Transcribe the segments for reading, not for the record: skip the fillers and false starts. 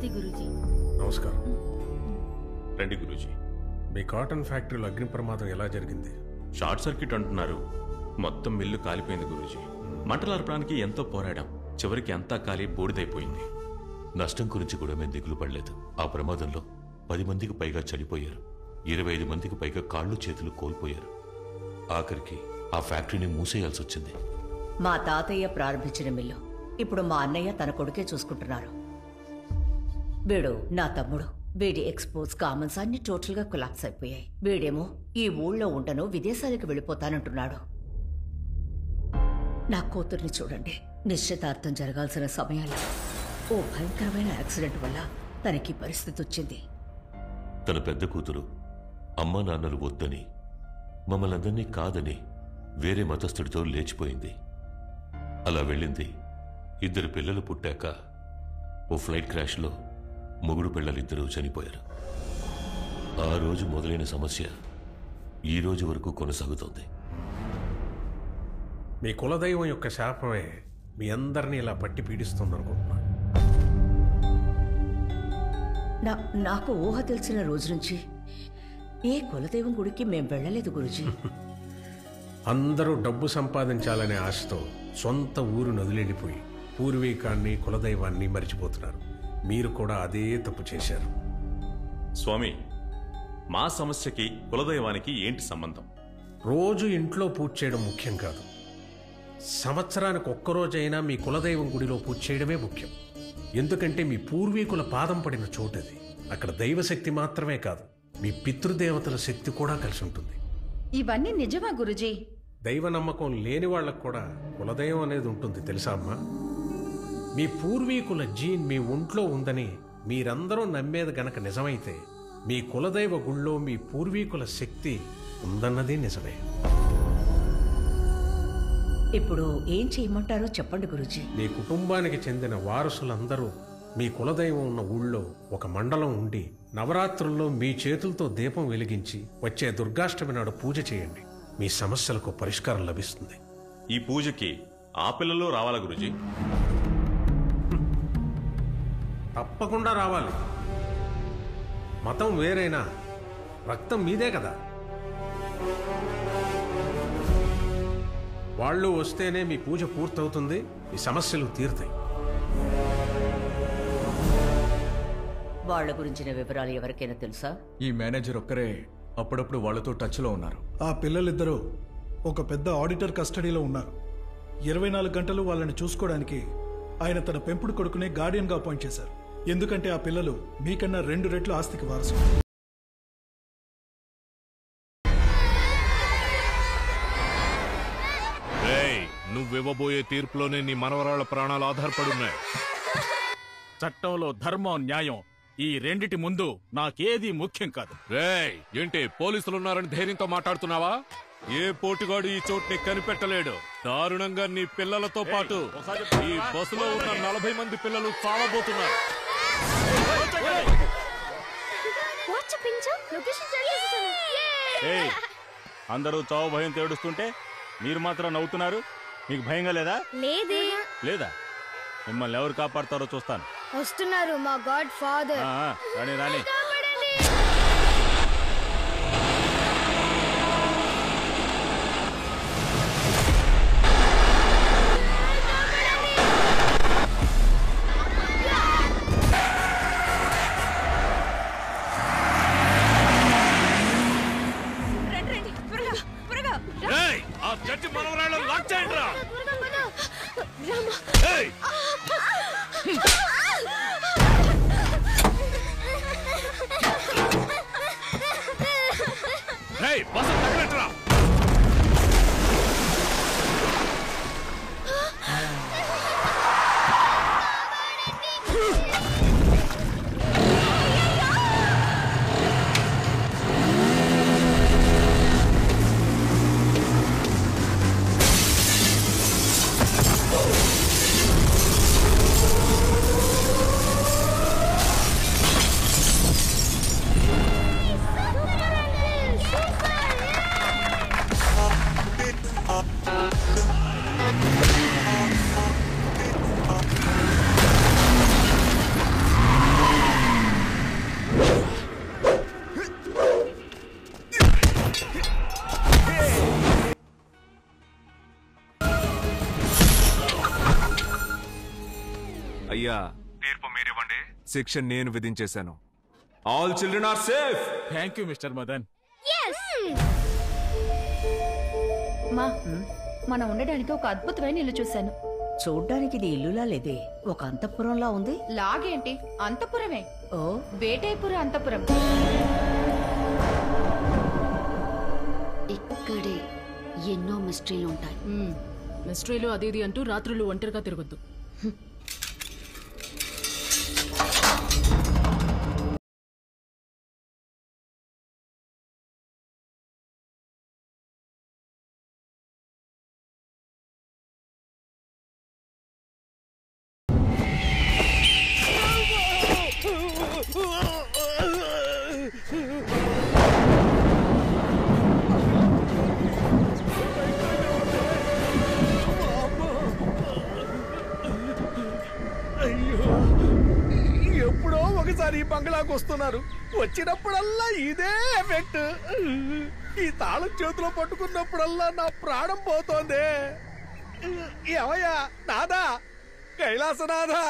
నమస్తే గురూజీ. నమస్కారం. రండి గురూజీ. మీ కాటన్ ఫ్యాక్టరీలో అగ్ని ప్రమాదం ఎలా జరిగింది? షార్ట్ సర్క్యూట్ అంటున్నారు. మొత్తం మిల్లు కాలిపోయింది గురూజీ. మంటలార్పడానికి ఎంతో పోరాడాం. చివరికి అంతా కాలి బూడిదైపోయింది. నష్టం గురించి కూడా మేము దిగులు పడలేదు. ఆ ప్రమాదంలో 10 మందికి పైగా చనిపోయారు. 25 మందికి పైగా కాళ్ళు చేతులు కోల్పోయారు. ఆఖరికి ఆ ఫ్యాక్టరీని మూసేయాల్సి వచ్చింది. మా తాతయ్య ప్రారంభించిన మిల్లు ఇప్పుడు మా అన్నయ్య తన కొడుకే చూసుకుంటున్నారు. వీడు నా తమ్ముడు. వీడి ఎక్స్పోర్ట్స్ కామన్స్ అన్ని టోటల్గా కొలాప్స్ అయిపోయాయి. వీడేమో ఈ ఊళ్ళో ఉండను, విదేశాలకు వెళ్ళిపోతానంటున్నాడు. నా కూతుర్ని చూడండి. నిశ్చితార్థం జరగాల్సిన సమయాల్లో ఓ భయంకరమైన యాక్సిడెంట్ వల్ల తనకి పరిస్థితి వచ్చింది. తన పెద్ద కూతురు అమ్మా నాన్నలు వద్దని, మమ్మల్ని అందరినీ కాదని వేరే మతస్థుడితో లేచిపోయింది. అలా వెళ్ళింది. 2 పిల్లలు పుట్టాక ఓ ఫ్లైట్ క్రాష్లో మొగుడు పిల్లలిద్దరూ చనిపోయారు. ఆ రోజు మొదలైన సమస్య ఈ రోజు వరకు కొనసాగుతోంది. మీ కులదైవం యొక్క శాపమే మీ అందరినీ ఇలా పట్టి పీడిస్తుందనుకుంటున్నాను. నాకు ఊహ తెలిసిన రోజు నుంచి ఏ కులదైవం గుడికి మేం వెళ్ళలేదు గురుజీ. అందరూ డబ్బు సంపాదించాలనే ఆశతో సొంత ఊరు నదిలెళ్ళిపోయి పూర్వీకాన్ని కులదైవాన్ని మరిచిపోతున్నారు. మీరు కూడా అదే తప్పు చేశారు. స్వామి, మా సమస్యకి కులదైవానికి ఏంటి సంబంధం? రోజు ఇంట్లో పూజ చేయడం ముఖ్యం కాదు. సంవత్సరానికి ఒక్కరోజైనా మీ కులదైవం గుడిలో పూజ చేయడమే ముఖ్యం. ఎందుకంటే మీ పూర్వీకుల పాదం పడిన చోటది. అక్కడ దైవశక్తి మాత్రమే కాదు, మీ పితృదేవతల శక్తి కూడా కలిసి ఉంటుంది. ఇవన్నీ నిజమా గురుజీ? దైవ నమ్మకం లేని వాళ్ళకు కూడా కులదైవం అనేది ఉంటుంది, తెలుసా అమ్మా? మీ పూర్వీకుల జీన్ మీ ఒంట్లో ఉందని మీరందరూ నమ్మేది గనక నిజమైతే మీ కులదైవ గుళ్ళో మీ పూర్వీకుల శక్తి ఉందన్నది నిజమే. ఇప్పుడు ఏం చేయమంటారో చెప్పండి గురుజీ. మీ కుటుంబానికి చెందిన వారసులందరూ మీ కులదైవం ఉన్న ఊళ్ళో ఒక మండలం ఉండి నవరాత్రుల్లో మీ చేతులతో దీపం వెలిగించి వచ్చే దుర్గాష్టమి నాడు పూజ చేయండి. మీ సమస్యలకు పరిష్కారం లభిస్తుంది. ఈ పూజకి ఆ పిల్లలు రావాలా గురూజీ? తప్పకుండా రావాలి. మతం వేరైనా రక్తం మీదే కదా. వాళ్ళు వస్తేనే మీ పూజ పూర్తవుతుంది, మీ సమస్యలు తీరుతాయి. వాళ్ళ గురించిన వివరాలు ఎవరికైనా తెలుసా? ఈ మేనేజర్ ఒక్కరే అప్పుడప్పుడు వాళ్లతో టచ్లో ఉన్నారు. ఆ పిల్లలిద్దరూ ఒక పెద్ద ఆడిటర్ కస్టడీలో ఉన్నారు. 24 గంటలు వాళ్ళని చూసుకోవడానికి ఆయన తన పెంపుడు కొడుకునే గార్డియన్గా అపాయింట్ చేశారు. ఎందుకంటే ఆ పిల్లలు మీకన్నా 2 రెట్లు ఆస్తికి వారసులు. నువ్వివ్వబోయే తీర్పులోనే నీ మనవరాళ్ల ప్రాణాలు ఆధారపడున్నాయి. చట్టంలో ధర్మం, న్యాయం ఈ రెండిటి ముందు నాకేది ముఖ్యం కాదు. ఏంటి పోలీసులున్నారని ధైర్యంతో మాట్లాడుతున్నావా? ఏ పోటుగాడు ఈ చోటుని కనిపెట్టలేడు. దారుణంగా నీ పిల్లలతో పాటు ఈ బస్సులో ఉన్న 40 మంది పిల్లలు చావబోతున్నారు. అందరూ చావు భయం తేడుస్తుంటే మీరు మాత్రం నవ్వుతున్నారు. మీకు భయంగా లేదా? లేదా? మిమ్మల్ని ఎవరు కాపాడతారో చూస్తాను. వస్తున్నారు మా గాడ్ ఫాదర్. రాణి రాణి. ఆ జడ్జి మనవరాళ్ళు లాక్ చేయండి రా. బస్సు తగ్గట్రా. కదా, తీర్పు మీరివ్వండి. శిక్ష నేను విధించేశాను. All children are safe. Thank you mister Madan. మా మనం ఉండడానికి ఒక అద్భుతమైన ఇల్లు చూశాను. చూడ్డానికి ఇది ఇల్లులా లేదే, ఒక అంతఃపురంలా ఉంది. లాగేంటి, అంతఃపురమే. ఓ, వేటైపుర అంతఃపురం. ఇక్కడే ఎన్నో మిస్టరీలు ఉంటాయి. మిస్టరీలు అది ఇది అంటూ రాత్రులు ఒంటరిగా తిరగొద్దు. ఎప్పుడో ఒకసారి ఈ బంగ్లాకు వస్తున్నారు, వచ్చినప్పుడల్లా ఇదే ఎఫెక్ట్. ఈ తాళం చేతిలో పట్టుకున్నప్పుడల్లా నా ప్రాణం పోతోంది. ఏమయ్యా నాదా, కైలాసనాథా,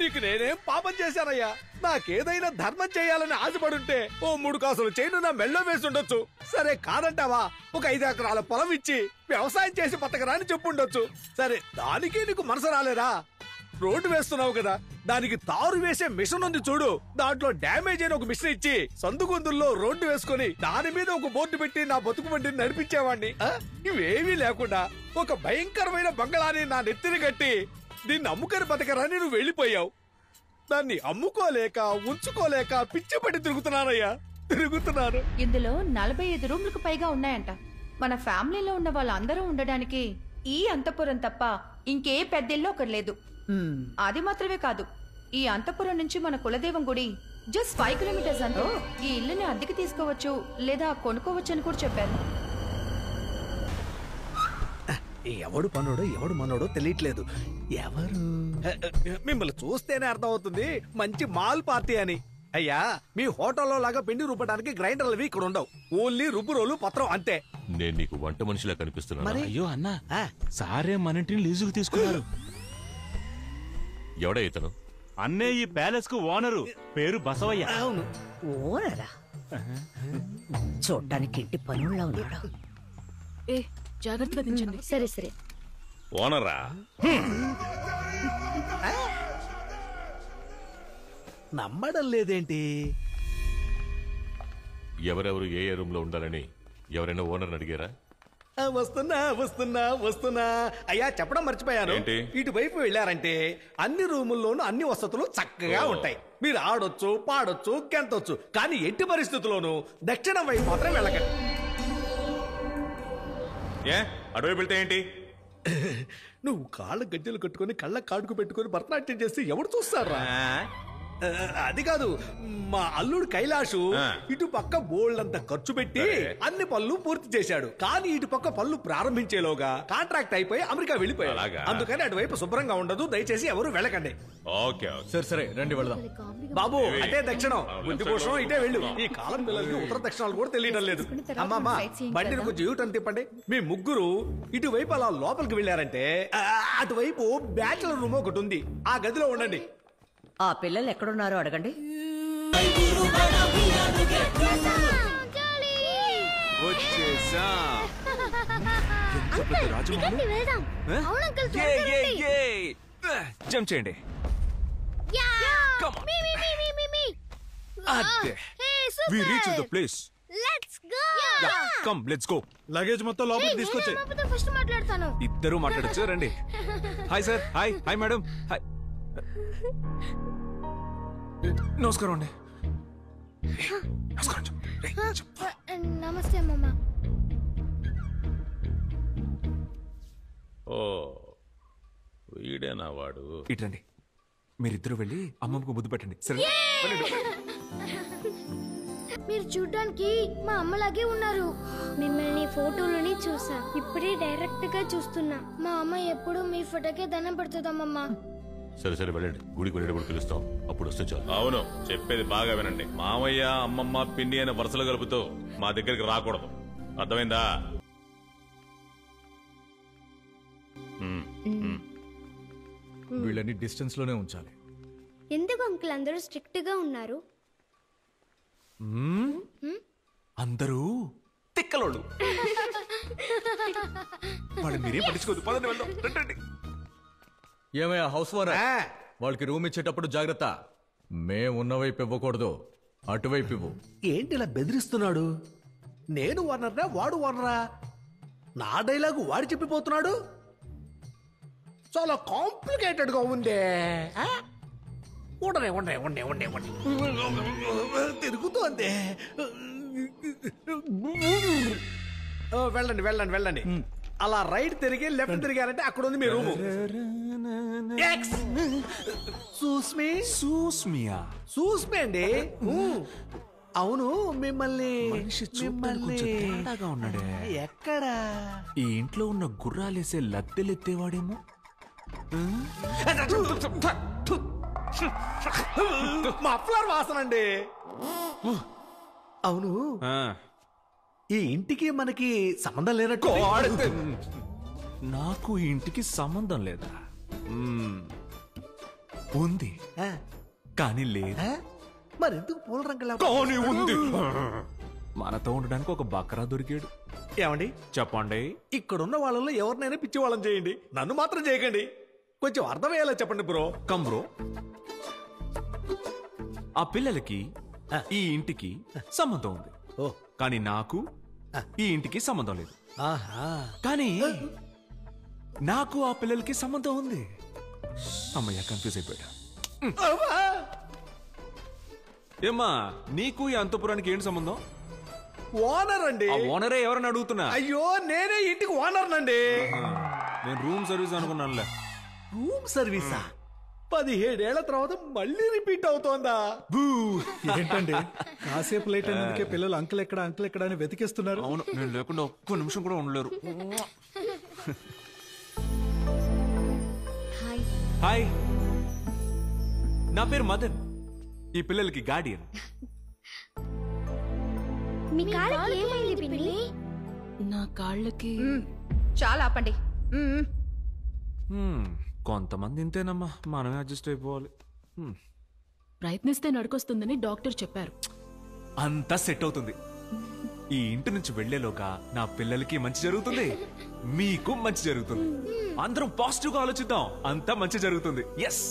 నీకు నేనేం పాపం చేశానయ్యా? నాకేదైనా ధర్మం చేయాలని ఆశపడుంటే ఓ 3 కాసులు చైను నా మెళ్ళో వేసి ఉండొచ్చు. సరే కాదంటావా, ఒక 5 ఎకరాల పొలం ఇచ్చి వ్యవసాయం చేసి బతకరా అని చెప్పుండొచ్చు. సరే దానికి నీకు మనసు రాలేదా? రోడ్డు వేస్తున్నావు కదా, దానికి తారు వేసే మిషన్ ఉంది చూడు, దాంట్లో డ్యామేజ్ అయిన ఒక మిషన్ ఇచ్చి సందుగొందుల్లో రోడ్డు వేసుకుని దాని మీద ఒక బోర్డు పెట్టి నా బతుకు బండిని నడిపించేవాడిని. ఇవేవీ లేకుండా ఒక భయంకరమైన బంగళాన్ని నా నెత్తిని కట్టి దీన్ని అమ్ముకొని బతకరాని నువ్వు వెళ్ళిపోయావు. దాన్ని అమ్ముకోలేక ఉంచుకోలేక పిచ్చిపట్టి తిరుగుతున్నాను. ఇందులో 45 రూమ్లకు పైగా ఉన్నాయంట. మన ఫ్యామిలీలో ఉన్న వాళ్ళందరూ ఉండడానికి ఈ అంతఃపురం తప్ప ఇంకే పెద్దిల్లు ఒకటి లేదు. అది మాత్రమే కాదు, ఈ అంతఃపురం నుంచి మన కులదైవం గుడి జస్ట్ 5 కిలోమీటర్స్ అంతే. ఈ ఇల్లుని అద్దెకి తీసుకోవచ్చు లేదా కొనుక్కోవచ్చు అని కూడా చెప్పారు. ఎవడు పనుడో ఎవడు మనోడో తెలియట్లేదు. ఎవరు? మిమ్మల్ని చూస్తేనే అర్థమవుతుంది మంచి మాల్ పార్టీ అని. అయ్యా, మీ హోటల్లో లాగా పిండి రుబ్బడానికి గ్రైండర్లు అవి ఇక్కడ ఉండవు. ఓన్లీ రుబ్బు రోలు పత్రం అంతే. నేను నీకు వంట మనిషిలా కనిపిస్తున్నా? అయ్యో అన్నా, సారే మన ఇంటిని లీజుకు తీసుకున్నారు. ఎవడా ఇతను? అన్నే ఈ ప్యాలెస్ కు ఓనరు, పేరు బసవయ్య. అవును, ఓనరా? చూడ్డానికి ఇంటి పనుల్లో ఉన్నాడు. ఏ జాగ్రత్తగా దించండి. సరే సరే. ఓనరా? నమ్మడం లేదేంటి? ఎవరెవరు ఏ ఏ రూమ్ లో ఉండాలని ఎవరైనా ఓనర్ అడిగారా? వస్తున్నా. అయ్యా, చెప్పడం మర్చిపోయాను. ఇటువైపు వెళ్ళారంటే అన్ని రూముల్లోనూ అన్ని వసతులు చక్కగా ఉంటాయి. మీరు ఆడొచ్చు, పాడొచ్చు, గెంతొచ్చు. కానీ ఎట్టి పరిస్థితుల్లోనూ దక్షిణం వైపు మాత్రం వెళ్ళకండి. అటువైపు వెళ్తే ఏంటి? నువ్వు కాళ్ళ గజ్జలు కట్టుకుని కళ్ళ కాడుకు పెట్టుకుని భరతనాట్యం చేస్తే ఎవరు చూస్తారా? అది కాదు, మా అల్లుడు కైలాషు ఇటు పక్క బోల్డంత ఖర్చు పెట్టి అన్ని పనులు పూర్తి చేశాడు. కానీ ఇటు పక్క పనులు ప్రారంభించేలోగా కాంట్రాక్ట్ అయిపోయి అమెరికా వెళ్ళిపోయాడు. అందుకని అటువైపు శుభ్రంగా ఉండదు. దయచేసి ఎవరు వెళ్ళకండి. సరే రండి వెళదాం. బాబు, అటే దక్షిణం, బుద్ధి పోషణం ఇటే వెళ్ళు. ఈ కాలం పిల్లలకి ఉత్తర దక్షిణాలు కూడా తెలియడం లేదు. అమ్మమ్మ, బండిని కొంచెం యూటర్న్ తిప్పండి. మీ ముగ్గురు ఇటువైపు అలా లోపలికి వెళ్ళారంటే అటువైపు బ్యాచులర్ రూమ్ ఒకటి ఉంది, ఆ గదిలో ఉండండి. ఆ పిల్లలు ఎక్కడున్నారో అడగండి. జంప్ చేయండి. We reached the place. Let's go. Come, let's go. Luggage మొత్తం లోపలికి తీసుకొచ్చి. ఫస్ట్ మాట్లాడతాను. ఇద్దరు మాట్లాడచ్చు, రండి. Hi sir. Hi madam. Hi. నమస్కారం అండి. నమస్తే అమ్మమ్మ. ఓ, వీడేనా వాడు? ఇటండి, మీరిద్దరు వెళ్ళి అమ్మమ్మకు ముద్దు పెట్టండి. సరే, మీరు చూడ్డానికి మా అమ్మలాగే ఉన్నారు. మిమ్మల్ని ఫోటోలోని చూసా, ఇప్పుడే డైరెక్ట్ గా చూస్తున్నా. మా అమ్మ ఎప్పుడు మీ ఫోటోకే దండం పెడుతుందమ్మమ్మ. సరే వెళ్ళండి, గుడికి వెళ్ళేటప్పుడు పిలుస్తాం, అప్పుడు వస్తే చాలు. అవును, చెప్పేది బాగా వినండి. మామయ్య, అమ్మమ్మ, పిన్ని అనే వరుసలు కలుపుతూ మా దగ్గరికి రాకూడదు, అర్థమైందా? వీళ్ళని డిస్టెన్స్ లోనే ఉంచాలి. ఎందుకు అంకుల్ అందరూ స్ట్రిక్ట్ గా ఉన్నారు? అందరూ తిక్కలోళ్ళు. వాళ్ళు మీరేం పట్టించుకోదు. పదండి వెళ్దాం. రండి. ఏమయ్యా హౌస్ ఓనర్, వాళ్ళకి రూమ్ ఇచ్చేటప్పుడు జాగ్రత్త. మేమున్న వైపు ఇవ్వకూడదు, అటువైపు ఇవ్వు. ఏంటి ఇలా బెదిరిస్తున్నాడు? నేను ఓనర్నా వాడు ఓనరా? నా డైలాగు వాడు చెప్పిపోతున్నాడు. చాలా కాంప్లికేటెడ్ గా ఉందే. ఉండే తిరుగుతోంది. వెళ్ళండి వెళ్ళండి వెళ్ళండి. అలా రైట్ తిరిగి లెఫ్ట్ తిరిగారంటే అక్కడ ఉంది మీ రూము. సూస్మి అండి. అవును, మిమ్మల్ని ఉన్నాడే. ఎక్కడా? ఈ ఇంట్లో ఉన్న గుర్రాలేసే లద్దెలెత్తేవాడేమో. మఫ్లర్ వాసన అండి. అవును, ఈ ఇంటికి మనకి సంబంధం లేనట్టు. నాకు ఈ ఇంటికి సంబంధం లేదా? ఉంది కానీ లేదా? మరెందుకు పూల రంగులా? కానీ ఉంది. మనతో ఉండడానికి ఒక బకరా దొరికాడు. ఏమండి చెప్పండి. ఇక్కడున్న వాళ్ళలో ఎవరినైనా పిచ్చి వాళ్ళని చేయండి, నన్ను మాత్రం చేయకండి. కొంచెం అర్థమయ్యేలా చెప్పండి బ్రో. Come bro. ఆ పిల్లలకి ఈ ఇంటికి సంబంధం ఉంది, కానీ నాకు ఈ ఇంటికి సంబంధం లేదు. కానీ నాకు ఆ పిల్లలకి సంబంధం ఉంది. అమ్మయ్య, కన్ఫ్యూజ్ అయిపోయా. ఏమ్మా, నీకు ఈ అంతపురానికి ఏంటి సంబంధం? ఓనర్ అండి. ఆ ఓనరే ఎవరని అడుగుతున్నా? అయ్యో, నేనే ఇంటికి ఓనర్ నండి. నేను రూమ్ సర్వీస్ అనుకున్నానులే. రూమ్ సర్వీసా? 17 ఏళ్ల తర్వాత మళ్ళీ రిపీట్ అవుతోందా? ఏంటండి కాసేపు లేట్ అయినందుకే పిల్లలు అంకుల్ ఎక్కడ అని వెతికిస్తున్నారు. అవును, నేను లేకుండా ఒక్క నిమిషం కూడా ఉండలేరు. హాయ్, నా పేరు మదన్, ఈ పిల్లలకి గార్డియన్. మీ కాళ్ళకి ఏమైంది పిన్ని? నా కాళ్ళకి చాలా ఆపండి. కొంతమంది ఇంతేనమ్మా, మనమే అడ్జస్ట్ అయిపోవాలి. ప్రయత్నిస్తే నడుకొస్తుందని డాక్టర్ చెప్పారు. అంతా సెట్ అవుతుంది. ఈ ఇంటి నుంచి వెళ్లేలోగా నా పిల్లలకి మంచి జరుగుతుంది, మీకు మంచి జరుగుతుంది. అందరం పాజిటివ్ గా ఆలోచిద్దాం, అంతా మంచి జరుగుతుంది. ఎస్,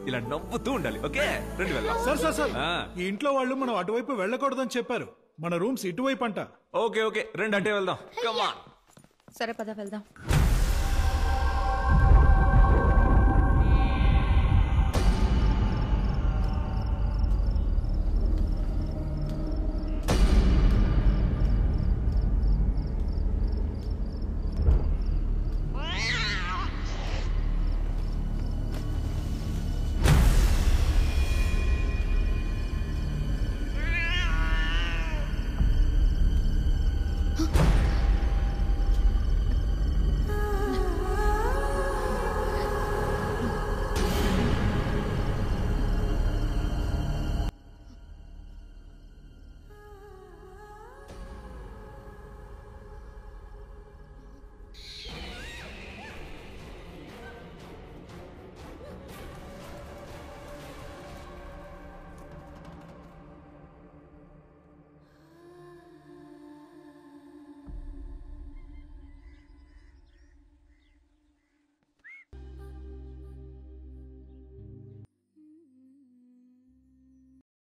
ఇలా నవ్వుతూ ఉండాలి. ఓకే, రండి వెళ్దాం. సార్ ఈ ఇంట్లో వాళ్ళు మనం అటువైపు వెళ్ళకూడదని చెప్పారు. మన రూమ్స్ ఇటువైపు అంట. ఓకే, రండి అంటే వెళ్దాం. Come on. సరే పద వెళ్దాం.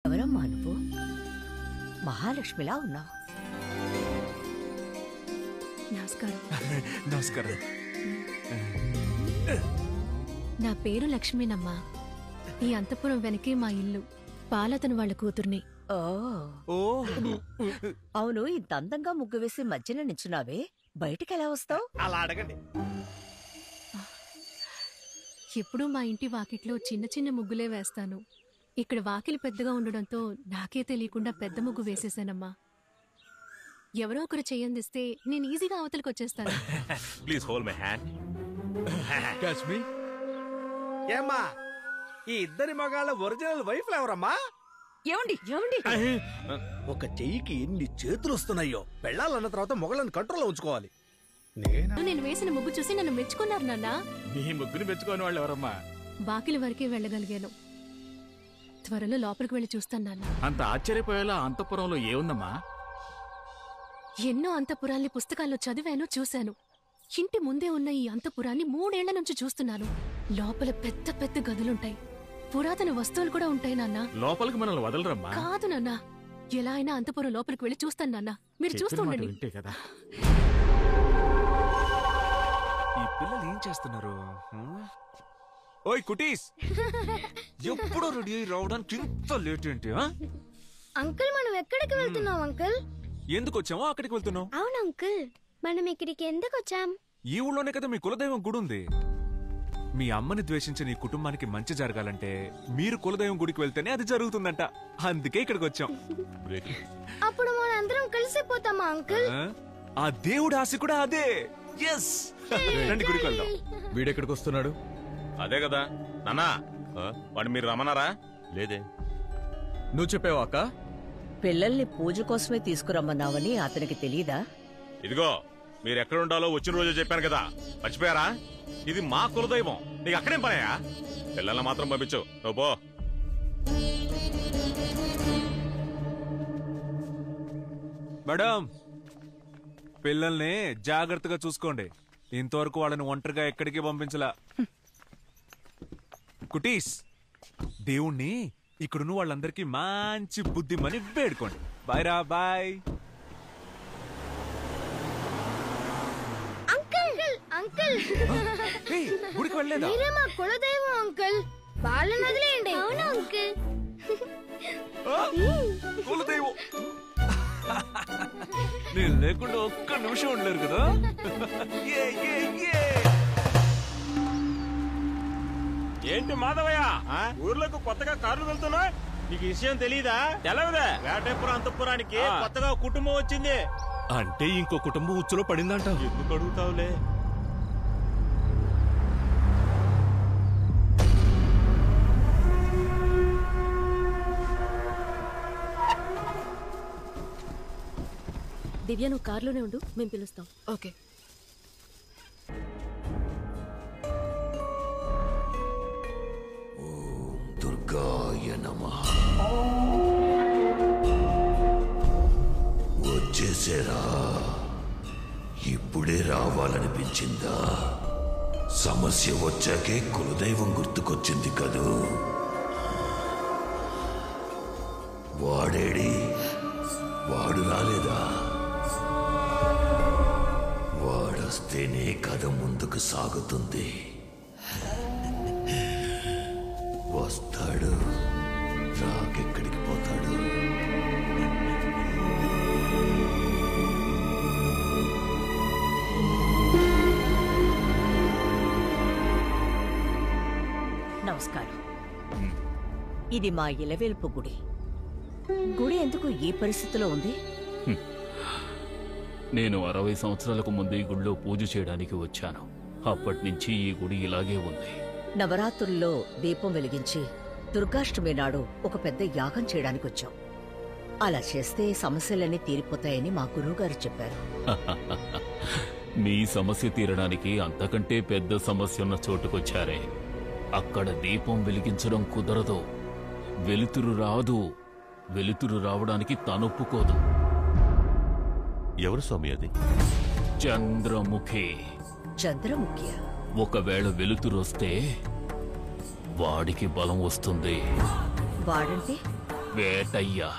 ఎవరమ్మా నువ్వు? మహాలక్ష్మిలా ఉన్నావు. నమస్కారం. నా పేరు లక్ష్మీనమ్మా. ఈ అంతపురం వెనకే మా ఇల్లు. పాలతను వాళ్ళ కూతుర్ని. అవును, ఇంత అందంగా ముగ్గు వేసి మధ్యన నించున్నావే, బయటికెలా వస్తావు? అలా అడగండి. ఎప్పుడూ మా ఇంటి వాకిట్లో చిన్న చిన్న ముగ్గులే వేస్తాను. ఇక్కడ వాకిలి పెద్దగా ఉండడంతో నాకే తెలియకుండా పెద్ద ముగ్గు వేసేసానమ్మా. ఎవరో ఒకరు చెయ్యందిస్తే నేను ఈజీగా అవతలికి వచ్చేస్తాను. Please hold my hand. Catch మీ. ఏమ్మా, ఈ ఇద్దరి మగాళ్ళ ఒరిజినల్ వైఫ్ ఎవరమ్మా? ఏమండి ఒక చెయ్యికి ఎన్ని చేతులు వస్తున్నాయో. పెళ్ళాలన్న తర్వాత మొగలను కంట్రోల్లో ఉంచుకోవాలి. నేను వేసిన ముగ్గు చూసి నన్ను మెచ్చుకున్నారు నాన్న. మీ ముగ్గుని మెచ్చుకోని వాళ్ళు ఎవరమ్మా? వాకిలి వరకే వెళ్ళగలిగాను. త్వరలో లోపలికి వెళ్ళి చూస్తాను నాన్న. అంత ఆశ్చర్యపోయేలా అంతఃపురంలో ఏముందమ్మా? ఎన్నో అంతఃపురాల్ని పుస్తకాల్లో చదివాను, చూశాను. ఇంటి ముందే ఉన్న ఈ అంతఃపురాన్ని 3 ఏళ్ల నుంచి చూస్తున్నాను. లోపల పెద్ద పెద్ద గదులుంటాయి, పురాతన వస్తువులు కూడా ఉంటాయి నాన్న. లోపలికి మనల్ని వదలరమ్మా. కాదు నాన్న, ఎలా అయినా అంతఃపురం లోపలికి వెళ్ళి చూస్తాను నాన్న. మీరు చూస్తూ చెప్పిన మాట ఉండండి. వింటే కదా. ఈ పిల్లలు ఏం చేస్తున్నారు? ఓయ్ కుటీస్, ఎప్పుడు రెడీ అయి రావడానికి ఇంత లేట్ ఏంటి? అంకుల్ మనం ఎక్కడికి వెళ్తున్నాం అంకుల్? ఎందుకు వచ్చామో అక్కడికి వెళ్తున్నావు. అవును అంకుల్, మనం ఇక్కడికి ఎందుకు వచ్చాం? ఈ ఊళ్ళోనే కదా మీ కులదైవం గుడి ఉంది. మీ అమ్మని ద్వేషించిన ఈ కుటుంబానికి మంచి జరగాలంటే మీరు కులదైవం గుడికి వెళ్తేనే అది జరుగుతుందంట. అందుకే ఇక్కడికి వచ్చాం. అప్పుడు మనం అందరం కలిసిపోతామా అంకుల్? ఆ దేవుడి ఆశ కూడా అదే. ఎస్, రండి గుడికి వెళ్దాం. వీడెక్కడికి వస్తున్నాడు? అదే కదా నాన్నా, వాడు మీరు రమ్మన్నారా? లేదే. నువ్వు చెప్పావా అక్క? పిల్లల్ని పూజ కోసమే తీసుకురమ్మన్నావని అతనికి తెలీదా? ఇదిగో మీరు ఎక్కడ ఉండాలో వచ్చిన రోజు చెప్పాను కదా, మర్చిపోయారా? ఇది మా కులదైవం, నీకు అక్కడేం పనయా? పిల్లల్ని మాత్రం పంపించు, నువ్వు పో. మేడం, పిల్లల్ని జాగ్రత్తగా చూసుకోండి. ఇంతవరకు వాళ్ళని ఒంటరిగా ఎక్కడికి పంపించలా. కుటీస్, దేవుణ్ణి ఇక్కడున్న వాళ్ళందరికీ మంచి బుద్ధిమని వేడుకోండి. బాయ్ రా, బాయ్. అంకుల్ గుడికి వెళ్ళలేదా? మీరే మా కులదైవం అంకుల్, వాళ్ళని వదిలేయండి. అవును అంకుల్. కులదైవం నేను లేకుండా ఒక్క నిమిషం ఉండలేరు కదా. ఏంటి మాధవయ్య, ఊర్లోకి కొత్తగా కార్లు వెళ్తున్నా? నీకు విషయం తెలీదా? తెలవదా? వేటేపురం అంతఃపురానికి కొత్తగా కుటుంబం వచ్చింది. అంటే ఇంకో కుటుంబం ఉచ్చులో పడిందంట. ఎందుకు అడుగుతావులే? దివ్య, నువ్వు కార్లోనే ఉండు, మేము పిలుస్తాం. ఓకే. దుర్గాయ నమః. వచ్చేసేరా? ఇప్పుడే రావాలనిపించిందా? సమస్య వచ్చాకే కులదైవం గుర్తుకొచ్చింది కదూ. వాడేడి? వాడు రాలేదా? వాడొస్తేనే కథ ముందుకు సాగుతుంది. వస్తాడు, రాకెక్కడికి పోతాడు? నమస్కారం. ఇది మా ఇలవేల్పు గుడి. గుడి ఎందుకు ఈ పరిస్థితిలో ఉంది? నేను 60 సంవత్సరాలకు ముందు ఈ గుడిలో పూజ చేయడానికి వచ్చాను. అప్పటి నుంచి ఈ గుడి ఇలాగే ఉంది. నవరాత్రుల్లో దీపం వెలిగించి దుర్గాష్టమి నాడు ఒక పెద్ద యాగం చేయడానికి వచ్చాం. అలా చేస్తే సమస్యలన్నీ తీరిపోతాయని మా గురువుగారు చెప్పారు. మీ సమస్య తీరడానికి అంతకంటే పెద్ద సమస్య ఉన్న చోటుకొచ్చారే. అక్కడ దీపం వెలిగించడం కుదరదు. వెలుతురు రాదు. వెలుతురు రావడానికి తనొప్పుకోదు. ఎవరు స్వామి అది? చంద్రముఖి. చంద్రముఖి? ఒకవేళ వెలుతురు వస్తే వాడికి బలం వస్తుంది. వాడంటే? వేటయ్య.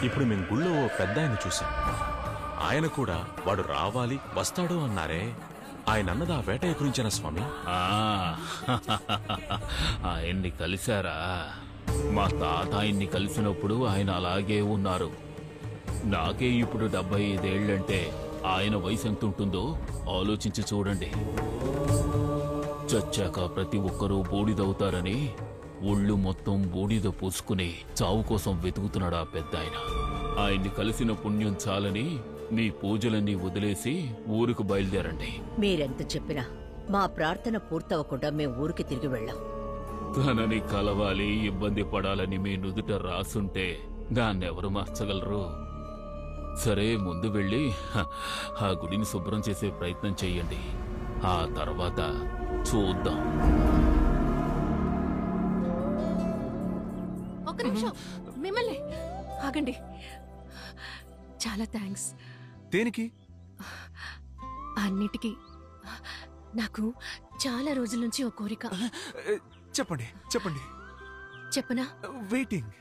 ఇప్పుడు మేము గుళ్ళో ఓ పెద్ద ఆయన చూసాం. ఆయన కూడా వాడు రావాలి వస్తాడు అన్నారే. ఆయన అన్నది ఆ వేటయ్య గురించేనా స్వామి? ఆయన్ని కలిశారా? మా తాత ఆయన్ని కలిసినప్పుడు ఆయన అలాగే ఉన్నారు. నాకే ఇప్పుడు 75 ఏళ్లంటే ఆయన వయసు ఎంత ఉంటుందో ఆలోచించి చూడండి. చచ్చాక ప్రతి ఒక్కరూ బూడిదవుతారని ఒళ్ళు మొత్తం బూడిద పూసుకుని చావు కోసం వెతుకుతున్నాడు ఆ పెద్ద ఆయన. ఆయన్ని కలిసిన పుణ్యం చాలని మీ పూజలన్నీ వదిలేసి ఊరుకు బయలుదేరండి. మీరెంత చెప్పినా మా ప్రార్థన పూర్తవకుండా మేము ఊరికి తిరిగి వెళ్ళాం. తనని కలవాలి, ఇబ్బంది పడాలని మీ నుదుట రాసుంటే దాన్నెవరు మార్చగలరు? సరే, ముందు వెళ్ళి ఆ గుడిని శుభ్రం చేసే ప్రయత్నం చెయ్యండి. ఆ తర్వాత చూద్దాం. నిమిషం మిమ్మల్ని ఆగండి. చాలా థ్యాంక్స్. దేనికి? అన్నిటికీ. నాకు చాలా రోజుల నుంచి ఒక కోరిక. చెప్పండి చెప్పండి. చెప్పనా? వెయిటింగ్.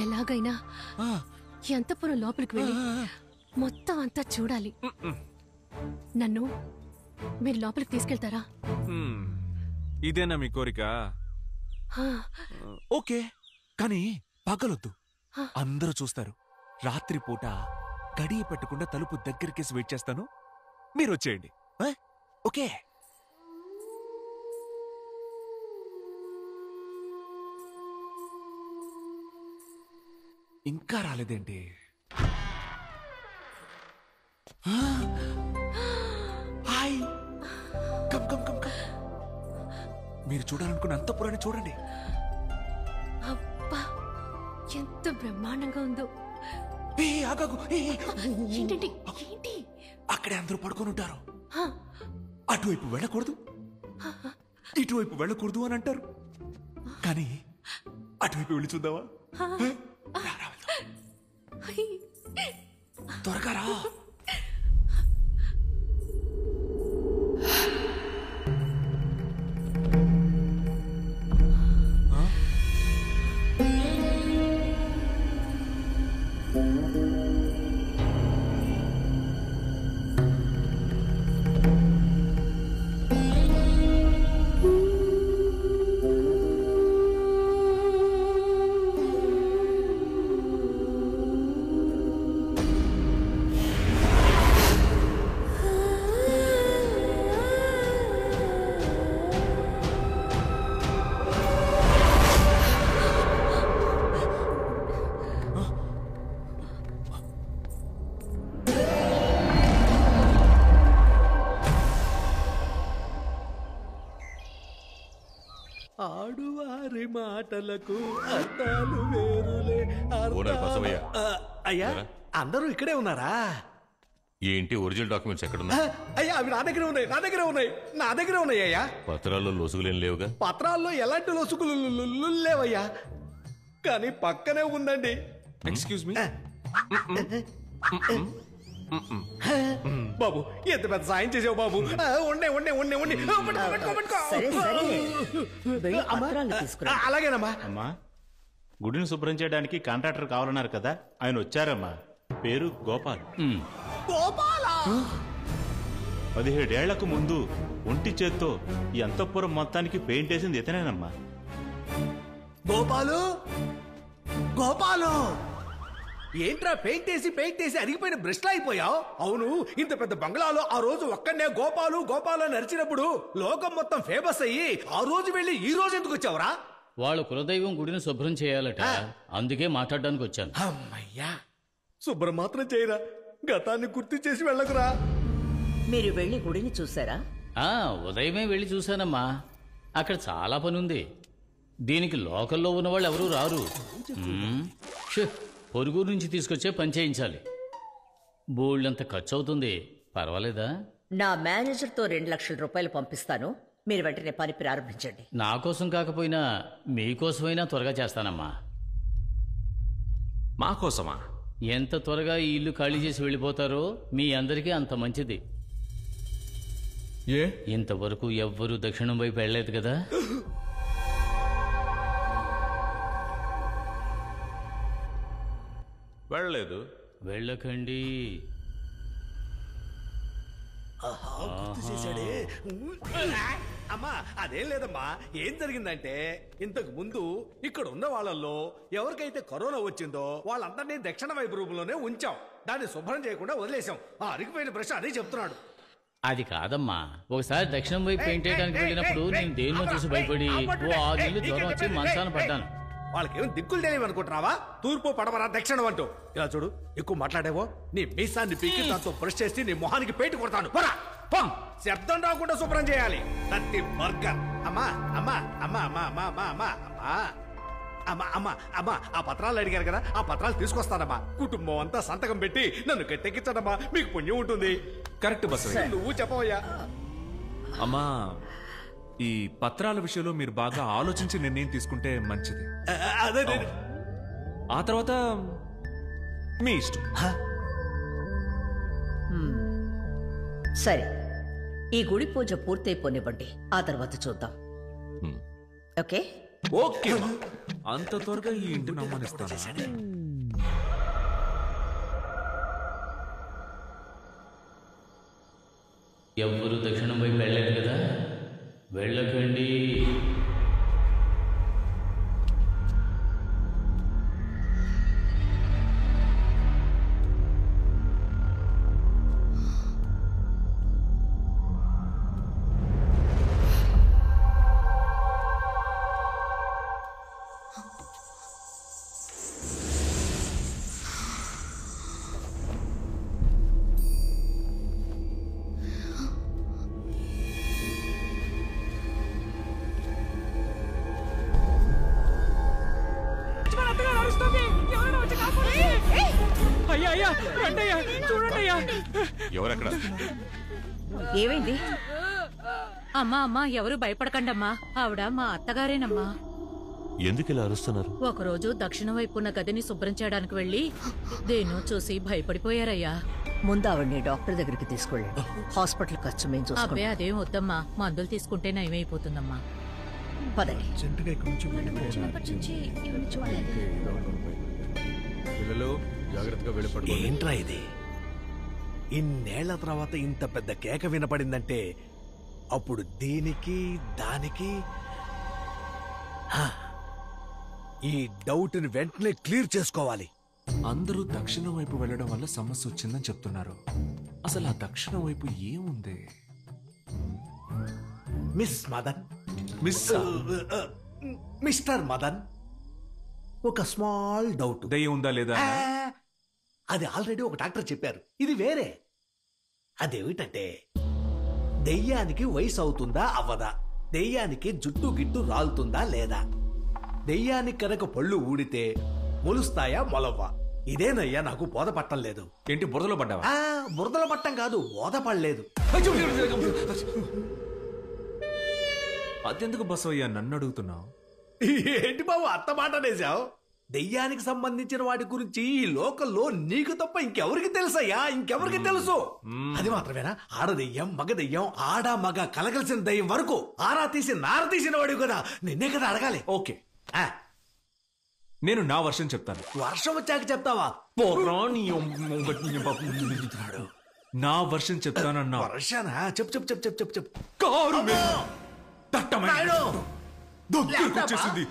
ఎలాగైనా అంతఃపురం లోపలికి వెళ్ళి మొత్తం అంతా చూడాలి. నన్ను మీరు లోపలికి తీసుకెళ్తారా? ఇదేనా మీ కోరిక? ఓకే, కానీ పగలొద్దు, అందరూ చూస్తారు. రాత్రి పూట గడియ పెట్టకుండా తలుపు దగ్గరికేసి వెయిట్ చేస్తాను, మీరు వచ్చేయండి. ఓకే? ఇంకా రాలేదేంటి? Hi, come come come come. మీరు చూడాలనుకున్న అంతఃపురాన్ని చూడండి. అబ్బా, ఎంత బ్రహ్మాండంగా ఉందో. ఏంటి? అక్కడే అందరూ పడుకొని ఉంటారు. అటువైపు వెళ్ళకూడదు, ఇటువైపు వెళ్ళకూడదు అని అంటారు. కానీ అటువైపు వెళ్ళి చూద్దామా? త్వరగా రా. ఆడువారి మాటలకు అర్థాలు వేరులే. అయ్యా, అందరూ ఇక్కడే ఉన్నారా? ఏంటి ఒరిజినల్ డాక్యుమెంట్స్ ఎక్కడున్నా? అయ్యా, అవి నా దగ్గర ఉన్నాయి, నా దగ్గర ఉన్నాయి, నా దగ్గర ఉన్నాయి అయ్యా. పత్రాల్లో లొసుగులేం లేవుగా? పత్రాల్లో ఎలాంటి లొసుగులు లేవయ్యా, కానీ పక్కనే ఉందండి. ఎక్స్క్యూజ్ మీ బాబు, ఎంత పెద్ద సాయం చేసావు బాబు. ఉండే ఉండే ఉండే ఉండి. అలాగేనమ్మా. అమ్మా, గుడిని శుభ్రం చేయడానికి కాంట్రాక్టర్ కావాలన్నారు కదా, ఆయన వచ్చారమ్మా. పేరు గోపాల్. 17 ఏళ్లకు ముందు ఒంటి చేత్తో ఈ అంతఃపురం మొత్తానికి పెయింట్ వేసింది ఇతనేనమ్మా. గోపాలు, గోపాలు, ఏంట్రా పెయింట్ వేసి అరిగిపోయిన బ్రష్లా అయిపోయావు? అవును, ఇంత పెద్ద బంగ్లాలో ఆ రోజు ఒక్కడనే గోపాలు గోపాలు అని అరిచినప్పుడు లోకం మొత్తం ఫేమస్ అయ్యి ఆ రోజు వెళ్ళి ఈ రోజు ఎందుకు వచ్చావురా? వాళ్ళ కులదైవం గుడిని శుభ్రం చేయాలట, అందుకే మాట్లాడడానికి వచ్చాను. అమ్మయ్యా, శుభ్రం మాత్రం చేయరా, గతాన్ని గుర్తు చేసి వెళ్ళకురా. మీరు వెళ్ళి గుడిని చూసారా? ఉదయమే వెళ్ళి చూశానమ్మా. అక్కడ చాలా పని ఉంది. దీనికి లోకల్లో ఉన్న వాళ్ళు ఎవరూ రారు. పొరుగు నుంచి తీసుకొచ్చే పని చేయించాలి. బోల్డంత ఖర్చు అవుతుంది. పర్వాలేదా? నా మేనేజర్తో 2 లక్షల రూపాయలు పంపిస్తాను, మీరు వెంటనే పని ప్రారంభించండి. నా కోసం కాకపోయినా మీకోసమైనా త్వరగా చేస్తానమ్మా. మా కోసమా? ఎంత త్వరగా ఈ ఇల్లు ఖాళీ చేసి వెళ్ళిపోతారో మీ అందరికీ అంత మంచిది. ఇంతవరకు ఎవ్వరూ దక్షిణం వైపు వెళ్ళలేదు కదా? వెళ్ళలేదు. వెళ్ళకండి. అమ్మా, అదేం లేదమ్మా. ఏం జరిగిందంటే, ఇంతకు ముందు ఇక్కడ ఉన్న వాళ్ళల్లో ఎవరికైతే కరోనా వచ్చిందో వాళ్ళందరినీ దక్షిణ వైపు రూపంలోనే ఉంచాం. దాన్ని శుభ్రం చేయకుండా వదిలేసాం. ఆ అరిగిపోయిన బ్రష్ అదే చెప్తున్నాడు. అది కాదమ్మా, ఒకసారి దక్షిణం వైపు పెయింట్ వేయడానికి వెళ్ళినప్పుడు నేను దేన్నో చూసి భయపడి 6 నెలలు జ్వరం వచ్చి మంచాన పడ్డాను. వాళ్ళకేం దిక్కులు తెలియవనుకుంటున్నావా? తూర్పు పడమర దక్షిణం అంటూ. ఇలా చూడు, ఎక్కువ మాట్లాడేవో నీ మీసాన్ని పీకి దాంతో బ్రష్ చేసి నీ మొహానికి పెయింట్ కొడతాను. శబ్దం రాకుండా శుభ్రం చేయాలి. దత్తి బర్గర్. అమ్మా అమ్మా అమ్మా అమ్మా అమ్మా అమ్మా అమ్మా అమ్మా అమ్మా అమ్మా ఆ పత్రాలు అడిగారు కదా, ఆ పత్రాలు తీసుకొస్తానమ్మా. కుటుంబం అంతా సంతకం పెట్టి నన్ను గట్టెక్కించడమ్మా, మీకు పుణ్యం ఉంటుంది. Correct bus. నువ్వు చెప్పవయ్యా. అమ్మా, ఈ పత్రాల విషయంలో మీరు బాగా ఆలోచించి నిర్ణయం తీసుకుంటే మంచిది. అదే ఆ తర్వాత మీ ఇష్టం. సరే, ఈ గుడి పూజ పూర్తయిపోనివ్వండి, ఆ తర్వాత చూద్దాం. ఓకే ఓకే, అంత త్వరగా ఈ ఇంటిని అమ్మనిస్తాను. ఎవ్వరు దక్షిణం వైపు వెళ్ళలేదు కదా, వెళ్ళకండి. ఎవరక్కడ? ఏమైంది? అమ్మా అమ్మా, ఎవరు భయపడకండమ్మా, ఆవిడ మా అత్తగారేనమ్మా. ఎందుకు ఇలా అరుస్తున్నారు? ఒకరోజు దక్షిణ వైపున్న గదిని శుభ్రం చేయడానికి వెళ్ళి దేన్నో చూసి భయపడిపోయారయ్యా. ముందు ఆవిడ్ని డాక్టర్ దగ్గరికి తీసుకెళ్ళండి. హాస్పిటల్ ఖర్చు మేము అబ్బే చూసుకుంటాం. అదేం వద్దమ్మా, మందులు తీసుకుంటే నయమైపోతుందమ్మా. పదండి. పిల్లలు జాగ్రత్తగా వెళ్ళిపడు. ఏంట్రా ఇది? ఇన్నేళ్ల తర్వాత ఇంత పెద్ద కేక వినపడిందంటే అప్పుడు దీనికి దానికి ఈ డౌట్ని వెంటనే క్లియర్ చేసుకోవాలి. అందరూ దక్షిణం వైపు వెళ్ళడం వల్ల సమస్య వచ్చిందని చెప్తున్నారు. అసలు ఆ దక్షిణం వైపు ఏముంది? మిస్ మదన్, మిస్టర్ మదన్, ఒక స్మాల్ డౌట్. దయ్యం ఉందా లేదా? అది ఆల్రెడీ ఒక డాక్టర్ చెప్పారు. ఇది వేరే. అదేమిటంటే దెయ్యానికి వయసు అవుతుందా అవ్వదా, దెయ్యానికి జుట్టు గిట్టు రాలుతుందా లేదా, దెయ్యానికి కనుక పళ్ళు ఊడితే మొలుస్తాయా మొలవ్వా, ఇదేనయ్యా నాకు బోధపట్టం లేదు. ఏంటి బురదలో పడ్డావా? బురదలో పట్టం కాదు, బోధపడలేదు. అదెందుకు బసవయ్యా నన్ను అడుగుతున్నావు? ఏంటి బాబు అత్త మాట అనేసావు? దెయ్యానికి సంబంధించిన వాటి గురించి ఈ లోకల్లో నీకు తప్ప ఇంకెవరికి తెలుసయ్యా, ఇంకెవరికి తెలుసు? అది మాత్రమేనా? ఆడదెయ్యం, మగ దెయ్యం, ఆడ మగ కలగలిసిన దెయ్యం వరకు ఆరా తీసి నార తీసిన వాడు కదా, నిన్నే కదా అడగాలి. ఓకే, నేను నా వర్షం చెప్తాను. వర్షం వచ్చాక చెప్తావా? నా వర్షం చెప్తానన్నా. వర్షానా? చెప్పు చెప్పు చెప్పు చెప్పు చెప్పు చెప్పు. కారు దట్టమైన దగ్గరకు వచ్చేసింది.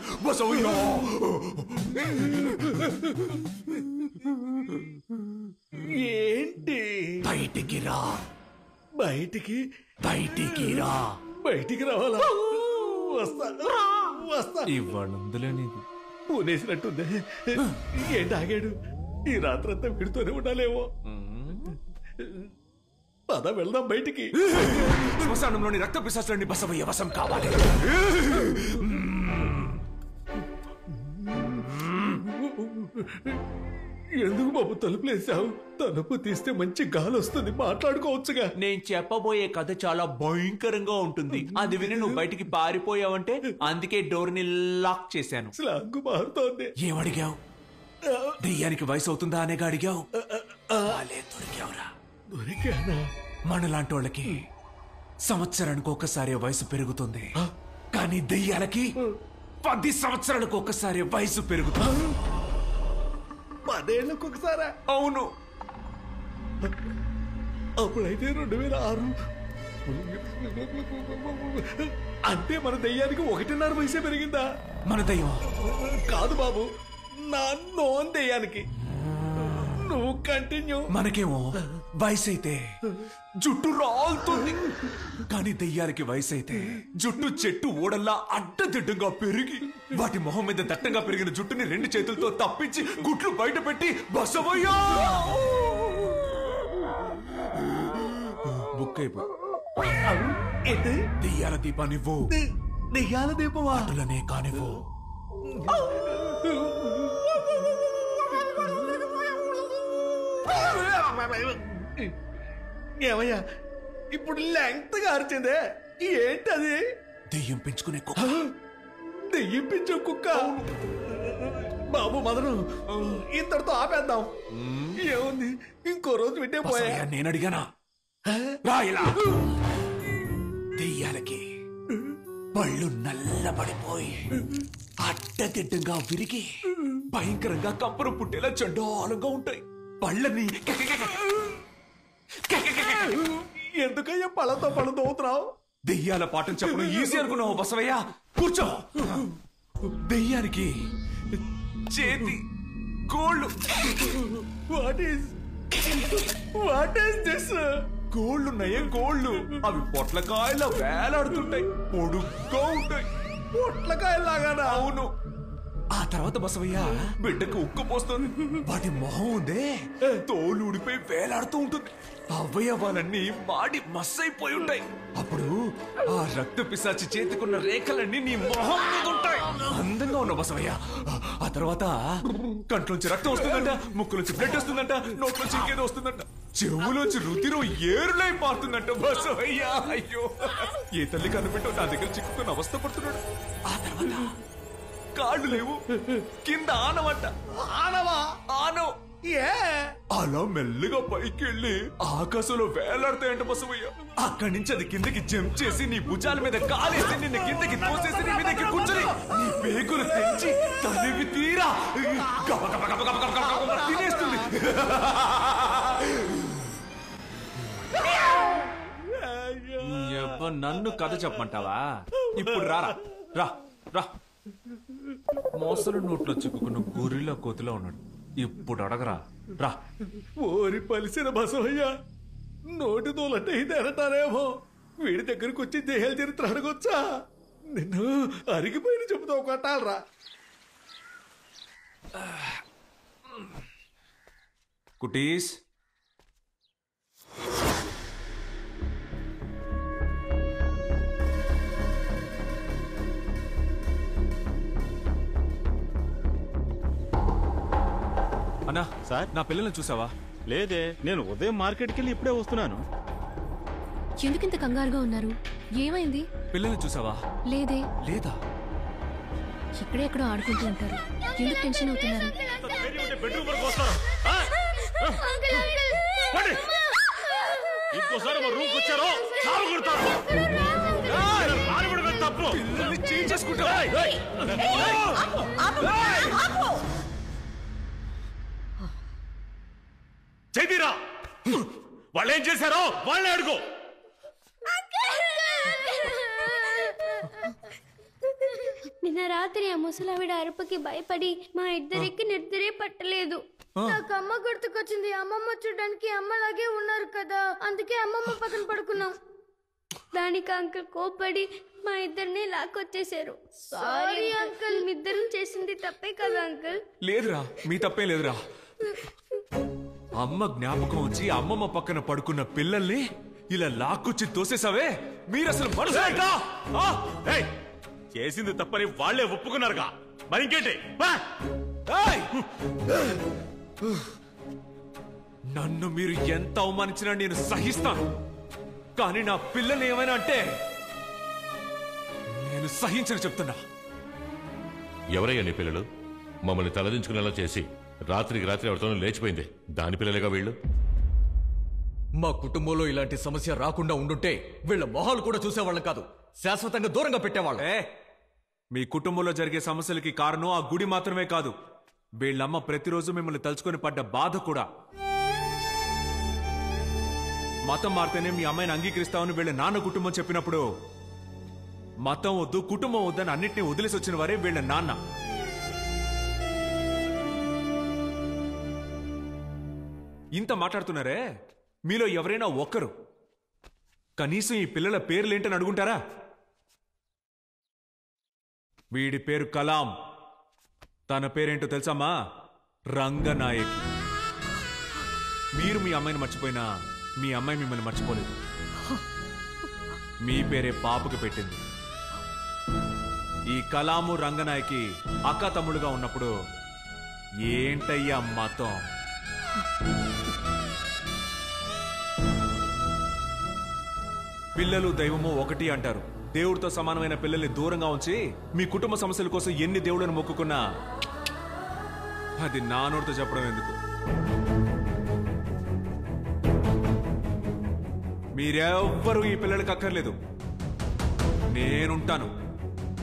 ఏంటి? బయటికి రా. బయటికి? బయటికి రా. బయటికి రావాలా? వస్తా వస్తా. ఇవ్వనుందులేనిది పూనేసినట్టుంది. ఏంటి ఆగాడు? ఈ రాత్రంతా విడుతూనే ఉండాలేమో. పద వెళ్దాం బయటికి. శ్మశానంలోని రక్త పిశాచాన్ని బసవయ్య వశం కావాలి. ఎందుకు బాబు తలుపులేసావు? తలుపు తీస్తే మంచి గాలి వస్తుంది, మాట్లాడుకోవచ్చుగా. నేను చెప్పబోయే కథ చాలా భయంకరంగా ఉంటుంది. అది విని నువ్వు బయటికి పారిపోయావంటే అందుకే డోర్ ని లాక్ చేశాను. స్లాంగు మారుతోంది. ఏమడిగావు? దెయ్యానికి వయసు అవుతుందా అనేగా అడిగావు. దొరికావురా. దొరికానా? మనలాంటి వాళ్ళకి సంవత్సరానికి ఒకసారి వయసు పెరుగుతుంది, కానీ దెయ్యాలకి 10 సంవత్సరాలకు ఒకసారి వయసు పెరుగుతుంది. 10 ఏళ్ళకు ఒకసారా? అవును. అప్పుడైతే 2006. అంటే మన దెయ్యానికి 1.5 వయసే పెరిగిందా? మన దెయ్యం కాదు బాబు, నా నోన్ దెయ్యానికి. నువ్వు కంటిన్యూ. మనకేమో వయసు అయితే జుట్టు రాలుతుంది, కానీ దెయ్యాలకి వయసు అయితే జుట్టు చెట్టు ఓడల్లా అడ్డదిడ్డంగా పెరిగి వాటి మొహం మీద దట్టంగా పెరిగిన జుట్టుని 2 చేతులతో తప్పించి గుట్లు బయట పెట్టి బసవయ్యా బుక్ అయిపో. దెయ్యాల దీపానివ్వు. దెయ్యాల దీపమా? అటులనే కానివ్వు. ఏమయ్యా ఇప్పుడు లెంగ్త్ గా అరిచిందే ఏంటది? దెయ్యం పెంచుకునే కుక్క. దెయ్యం పెంచే కుక్క? బాబు మదను, ఇంతటితో ఆపేద్దాం. ఏముంది, ఇంకో రోజు వింటే పోయా. నేను అడిగానా? రా ఇలా. దెయ్యాలకి పళ్ళు నల్లబడిపోయి అడ్డదిడ్డంగా విరిగి భయంకరంగా కంపరం పుట్టేలా చండాలంగా ఉంటాయి. పళ్ళని ఎందుకయ్యా పళ్ళతో పళ్ళు తోగుతున్నావు? దెయ్యాల పాఠం చెప్పడం ఈజీ అనుకున్నావు బసవయ్య. కూర్చో. దెయ్యానికి చేతి గోళ్ళు. What is this? గోళ్ళున్నాయే గోళ్ళు. అవి పొట్లకాయలా వేలాడుతుంటాయి, పొడుగ్గా ఉంటాయి. పొట్లకాయలాగానా? అవును. ఆ తర్వాత బసవయ్య బిడ్డకు ఉక్కు పోస్తుంది. వాటి మొహం ఉందే తోలు ఊడిపోయి వేలాడుతూ ఉంటుంది. అవయవాలన్నీ మాడి మస్సైపోయి ఉంటాయి. అప్పుడు ఆ రక్త పిశాచి చేతికున్న రేఖలన్నీ నీ మొహం మీద ఉంటాయి. అందంగా ఉన్న బసవయ్య. ఆ తర్వాత కంట్లోంచి రక్తం వస్తుందంట, ముక్కులోంచి బ్లడ్ వస్తుందంట, నోట్లోంచి ఇంకేదో వస్తుందంట, చెవులోంచి రుధిరం ఏరులై మారుతుందంట బసవయ్య. అయ్యో, ఏ తల్లి కనిపెట్టో నా దగ్గర చిక్కుకున్న అవస్థ పడుతున్నాడు. ఆ తర్వాత కాళ్ళు లేవు, కింద ఆనవంట. ఆనవా? ఆనో. అలా మెల్లగా పైకి వెళ్ళి ఆకాశంలో వేలాడతాయంట బసవయ్య. అక్కడి నుంచి అది కిందకి జంప్ చేసి నీ భుజాల మీద కాలేసి నిన్ను కిందకి తోసేసి నీ మీదకి కూర్చొని నీ పేగులు తెంచి తల్లివి తీరా గబ గబ గబ గబ గబ గబ గబ తినేస్తుంది. నన్ను కథ చెప్పమంటావా? ఇప్పుడు రారా, రా రా. మోసలు నోట్లో చిక్కుకున్న గొర్రెల కోతిలో ఉన్నాడు. ఇప్పుడు అడగరా, రా. ఓరి పలిసిన బసవయ్య, నోటి తోలంటే ఇది అనటారేమో. వీడి దగ్గరకు వచ్చి దేహాల చరిత్ర అడగొచ్చా? నిన్ను అరిగిపోయిన చెబుతావు కొట్టాలరా. కుటీస్, అన్నా సార్, నా పిల్లల్ని చూసావా? లేదే, నేను ఉదయం మార్కెట్కి వెళ్ళి ఇప్పుడే వస్తున్నాను. ఎందుకింత కంగారుగా ఉన్నారు? ఏమైంది? పిల్లల్ని చూసావా? లేదే. లేదా? ఇక్కడే ఎక్కడో ఆడుకుంటూ ఉంటారు. ఎందుకు టెన్షన్ అవుతున్నారు? ఇంకోసారి మా రూమ్కి వచ్చారో చాలు కొడతారు. తప్పు చైతీరా, వాళ్ళేం చేశారో వాళ్ళే అడుగు. నిన్న రాత్రి ఆ ముసలావిడ అరుపుకి భయపడి మా ఇద్దరికి నిద్రే పట్టలేదు. నాకు అమ్మ గుర్తుకొచ్చింది. అమ్మమ్మ చూడడానికి అమ్మలాగే ఉన్నారు కదా, అందుకే అమ్మమ్మ పక్కన పడుకున్నాం. దానికి అంకుల్ కోపడి మా ఇద్దరిని లాక్కొచ్చేసారు. సారీ అంకుల్, మీ ఇద్దరు చేసింది తప్పే కదా అంకుల్? లేదురా, మీ తప్పే లేదురా. అమ్మ జ్ఞాపకం వచ్చి అమ్మమ్మ పక్కన పడుకున్న పిల్లల్ని ఇలా లాక్కొచ్చి తోసేసావే. మీరు అసలు మనసు చేసింది తప్పని వాళ్లే ఒప్పుకున్నారుగా, మరి ఇంకేంటి? నన్ను మీరు ఎంత అవమానించినా నేను సహిస్తాను, కానీ నా పిల్లల్ని ఏమైనా అంటే నేను సహించని చెప్తున్నా. ఎవరయ్యా నీ పిల్లలు? మమ్మల్ని తలదించుకునేలా చేసి రాత్రికి రాత్రి ఎవరితోనూ లేచిపోయింది. దాని పిల్లలేగా వీళ్ళు. మా కుటుంబంలో ఇలాంటి సమస్య రాకుండా ఉండుంటే వీళ్ళ మొహాలు కూడా చూసేవాళ్ళం కాదు, శాశ్వతంగా దూరంగా పెట్టేవాళ్ళం. మీ కుటుంబంలో జరిగే సమస్యలకి కారణం ఆ గుడి మాత్రమే కాదు, వీళ్ళమ్మ ప్రతిరోజు మిమ్మల్ని తలుచుకొని పడ్డ బాధ కూడా. మతం మారితేనే మీ అమ్మాయిని అంగీకరిస్తామని వీళ్ళ నాన్న కుటుంబం చెప్పినప్పుడు మతం వద్దు కుటుంబం వద్దని అన్నిటినీ వదిలేసి వచ్చిన వారే వీళ్ళ నాన్న. ఇంత మాట్లాడుతున్నారే, మీలో ఎవరైనా ఒక్కరు కనీసం ఈ పిల్లల పేర్లేంటని అడుగుంటారా? వీడి పేరు కలాం, తన పేరేంటో తెలుసమ్మా? రంగనాయకి. మీరు మీ అమ్మాయిని మర్చిపోయినా మీ అమ్మాయి మిమ్మల్ని మర్చిపోలేదు. మీ పేరే పాపకు పెట్టింది. ఈ కలాము రంగనాయకి అక్క తమ్ముడుగా ఉన్నప్పుడు ఏంటయ్యా మతం? పిల్లలు దైవము ఒకటి అంటారు, దేవుడితో సమానమైన పిల్లల్ని దూరంగా ఉంచి మీ కుటుంబ సమస్యల కోసం ఎన్ని దేవుళ్ళని మొక్కుకున్నా అది నా నోటితో చెప్పడం ఎందుకు? మీరెవ్వరూ ఈ పిల్లలకి అక్కర్లేదు. నేనుంటాను,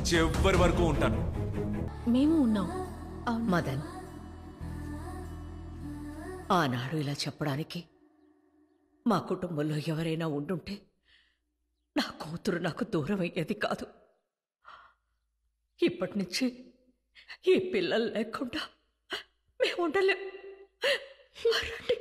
చివరి వరకు ఉంటాను. మేము ఉన్నాం. మదన్, ఆనాడు ఇలా చెప్పడానికి మా కుటుంబంలో ఎవరైనా ఉండుంటే నా కూతురు నాకు దూరం అయ్యేది కాదు. ఇప్పటి నుంచి ఈ పిల్లలు లేకుండా మేము ఉండలేం. రండి.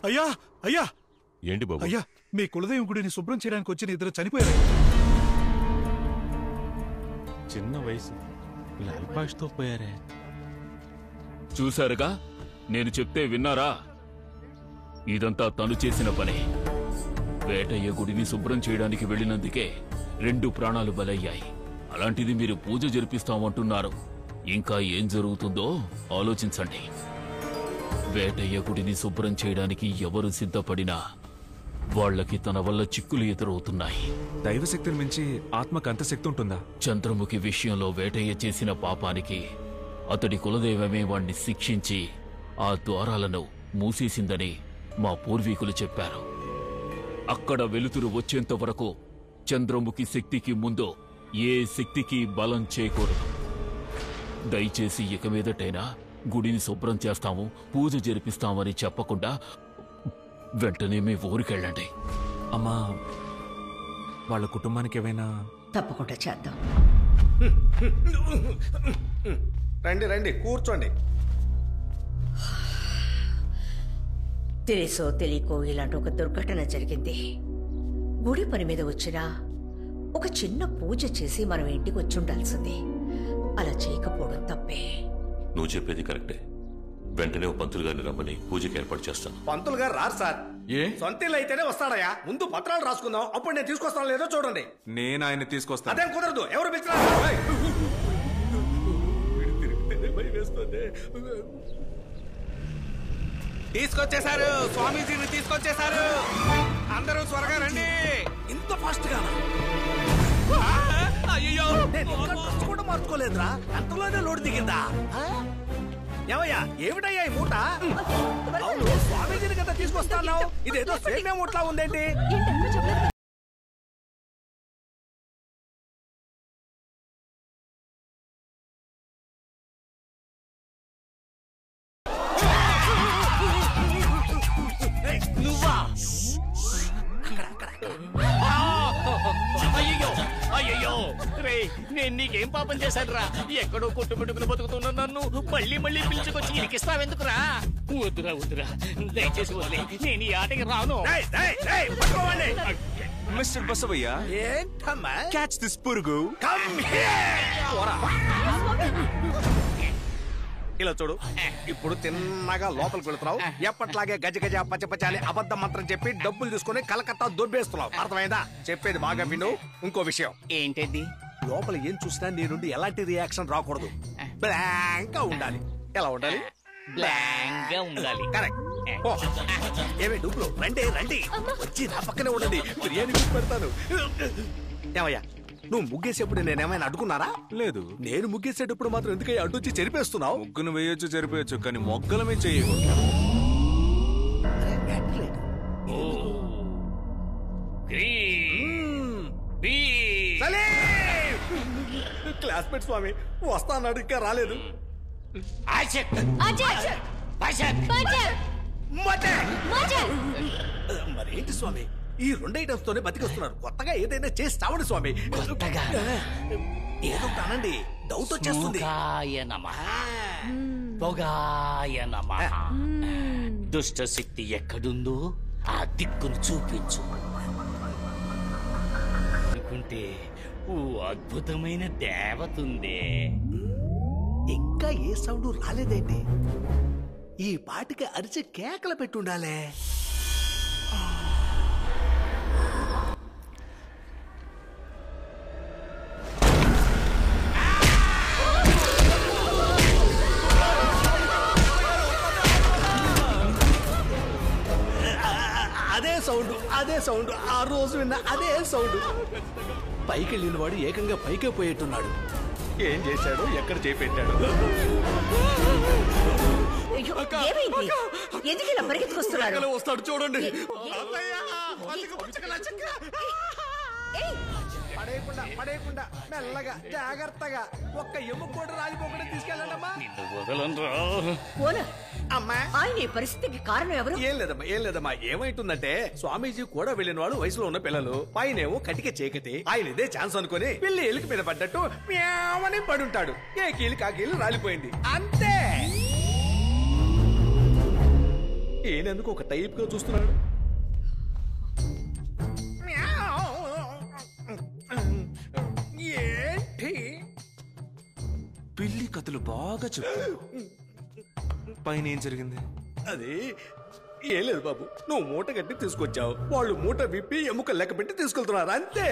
అయ్యా అయ్యా ఏంటి బాబు? అయ్యా, మీ కులదైవం గుడిని శుభ్రం చేయడానికి వచ్చిన ఇద్దరు చనిపోయారు. చిన్న వయసు ఇలా అల్పాష్తో పోయారే. చూశారుగా, నేను చెప్తే విన్నారా? ఇదంతా తను చేసిన పని. వేటయ్య గుడిని శుభ్రం చేయడానికి వెళ్ళినందుకే 2 ప్రాణాలు బలయ్యాయి. అలాంటిది మీరు పూజ జరిపిస్తామంటున్నారు. ఇంకా ఏం జరుగుతుందో ఆలోచించండి. వేటయ్య గుడిని శుభ్రం చేయడానికి ఎవరు సిద్ధపడినా వాళ్లకి తన వల్ల చిక్కులు ఎదురవుతున్నాయి. దైవశక్తిని మించి ఆత్మకు అంత శక్తి ఉంటుందా? చంద్రముఖి విషయంలో వేటయ్య చేసిన పాపానికి అతడి కులదైవమే వాణ్ణి శిక్షించి ఆ ద్వారాలను మూసేసిందని మా పూర్వీకులు చెప్పారు. అక్కడ వెలుతురు వచ్చేంత వరకు చంద్రముఖి శక్తికి ముందు ఏ శక్తికి బలం చేకూడదు. దయచేసి ఇక మీదటైనా గుడిని శుభ్రం చేస్తాము, పూజ జరిపిస్తామని చెప్పకుండా వెంటనే మీ ఊరికెళ్ళండి. అమ్మా, వాళ్ళ కుటుంబానికి ఏమైనా? తప్పకుండా చేద్దాం. రండి రండి, కూర్చోండి. తెలుసో తెలియకో ఇలాంటి ఒక దుర్ఘటన జరిగింది. గుడి పని మీద వచ్చినా ఒక చిన్న పూజ చేసి మనం ఇంటికి వచ్చి ఉండాల్సింది. అలా చేయకపోవడం తప్పే. నువ్వు చెప్పేది కరెక్టే. వెంటనే ఓ పంతులు గారిని రమ్మని పూజకి ఏర్పాటు చేస్తాను. పంతులు గారు రారు సార్. సొంతలు అయితేనే వస్తాడయా. ముందు పత్రాలు రాసుకుందాం, అప్పుడు నేను తీసుకొస్తాను లేదో చూడండి. నేను ఆయన తీసుకొస్తాను. అదేం కుదరదు. ఎవరు తీసుకొచ్చేశారు, స్వామీజీని తీసుకొచ్చేశారు. అందరూ త్వరగా రండి. ఇంత ఫాస్ట్ గా? అయ్యో, కూడా మార్చుకోలేదురా, అంతలోనే లోటు దిగిందా? ఏమయ్యా, ఏమిటయ్యా ఈ మూట? అవును, స్వామీజీని కదా తీసుకొస్తాను. ఇదేదో సేమే మూటలా ఉందేంటి? నువ్వా? అయ్యో అయ్యో రే, నేను నీకేం పాపం చేశాను రా? ఎక్కడో కొట్టుమిట్టుకుని బతుకుతున్నా నన్ను మళ్ళీ మళ్ళీ పిలుచుకొచ్చి ఇరికిస్తావెందుకురా? వద్దురా వద్దురా, దయచేసి వదిలే, నేను ఈ ఆటకి రాను. మిస్టర్ బసవయ్య, ఏంటమ్మా? క్యాచ్ దిస్ పురుగు. ఇలా చూడు, ఇప్పుడు తిన్నగా లోపలికి వెళుతున్నావు. ఎప్పట్లాగే గజ గజ పచ్చ పచ్చ అని అబద్ధ మంత్రం చెప్పి డబ్బులు తీసుకుని కలకత్తా దొబ్బేస్తున్నావు. అర్థమైందా? చెప్పేది బాగా విను. ఇంకో విషయం ఏంటది? లోపల ఏం చూసినా నీ నుండి ఎలాంటి రియాక్షన్ రాకూడదు. బ్లాంక్ గా ఉండాలి. ఎలా ఉండాలి? బ్లాంక్ గా ఉండాలి. కరెక్ట్. ఏమే డబ్బులు? రండి రండి, వచ్చి నా పక్కనే ఉండండి. బిర్యానీ పెడతాను. ఏమయ్యా, నువ్వు ముగ్గేసేప్పుడు నేనేమైనా అడ్డుకున్నారా? లేదు. నేను ముగ్గేసేటప్పుడు మాత్రం ఎందుకయ్యా అడ్డొచ్చి చెరిపేస్తున్నావు? ముగ్గును వేయొచ్చు, చెరిపేయచ్చు, కానీ మొగ్గలమే చేయకూడదు. క్లాస్మేట్ స్వామి వస్తా అన్నాడు, ఇంకా రాలేదు. మరేంటి స్వామి ఈ 2 ఐటమ్స్ తోనే బతికొస్తున్నారు. కొత్తగా ఏదైనా చేసి చావండి స్వామి. ఏదో కానండి, డౌట్ వచ్చేస్తుంది. పొగాయ నమః. దుష్ట శక్తి ఎక్కడుందో ఆ దిక్కును చూపించు. అనుకుంటే ఓ అద్భుతమైన దేవతుంది. ఇంకా ఏ సౌండ్ రాలేదేంటి? ఈ పాటికి అరిచి కేకలు పెట్టుండాలే. అదే సౌండ్ ఆ రోజు విన్న అదే సౌండ్. పైకి వెళ్ళిన వాడు ఏకంగా పైకే పోయేట్టున్నాడు. ఏం చేశాడు, ఎక్కడ చేపెట్టాడు? ఎందుకు ఇలా పరిగెత్తుకొస్తున్నాడు? వస్తాడు చూడండి. పడేయకుండా మెల్లగా జాగ్రత్తగా ఒక్క ఎముక కూడా రాలిపోకుండా తీసుకెళ్ళండమ్మా. ఆయన ఈ పరిస్థితికి కారణం ఎవరు? ఏం లేదమ్మా ఏమైతుందంటే స్వామీజీ కూడా వెళ్ళిన వాళ్ళు వయసులో ఉన్న పిల్లలు, పైనేమో కటిక చీకటి. ఆయన ఇదే ఛాన్స్ అనుకుని పిల్లి ఎలికి మీద పడ్డట్టు మేమని పడుంటాడు. ఏ కీలు కాకీలు రాలిపోయింది అంతే. ఈయనెందుకు ఒక టైప్ గా చూస్తున్నాడు? ఏంటి పిల్లి కథలు బాగా చెప్తారు. పైన ఏం జరిగింది? అది ఏం లేదు బాబు, నువ్వు మూట కట్టి తీసుకొచ్చావు, వాళ్ళు మూట విప్పి ఎముక లెక్క పెట్టి తీసుకెళ్తున్నారు అంతే.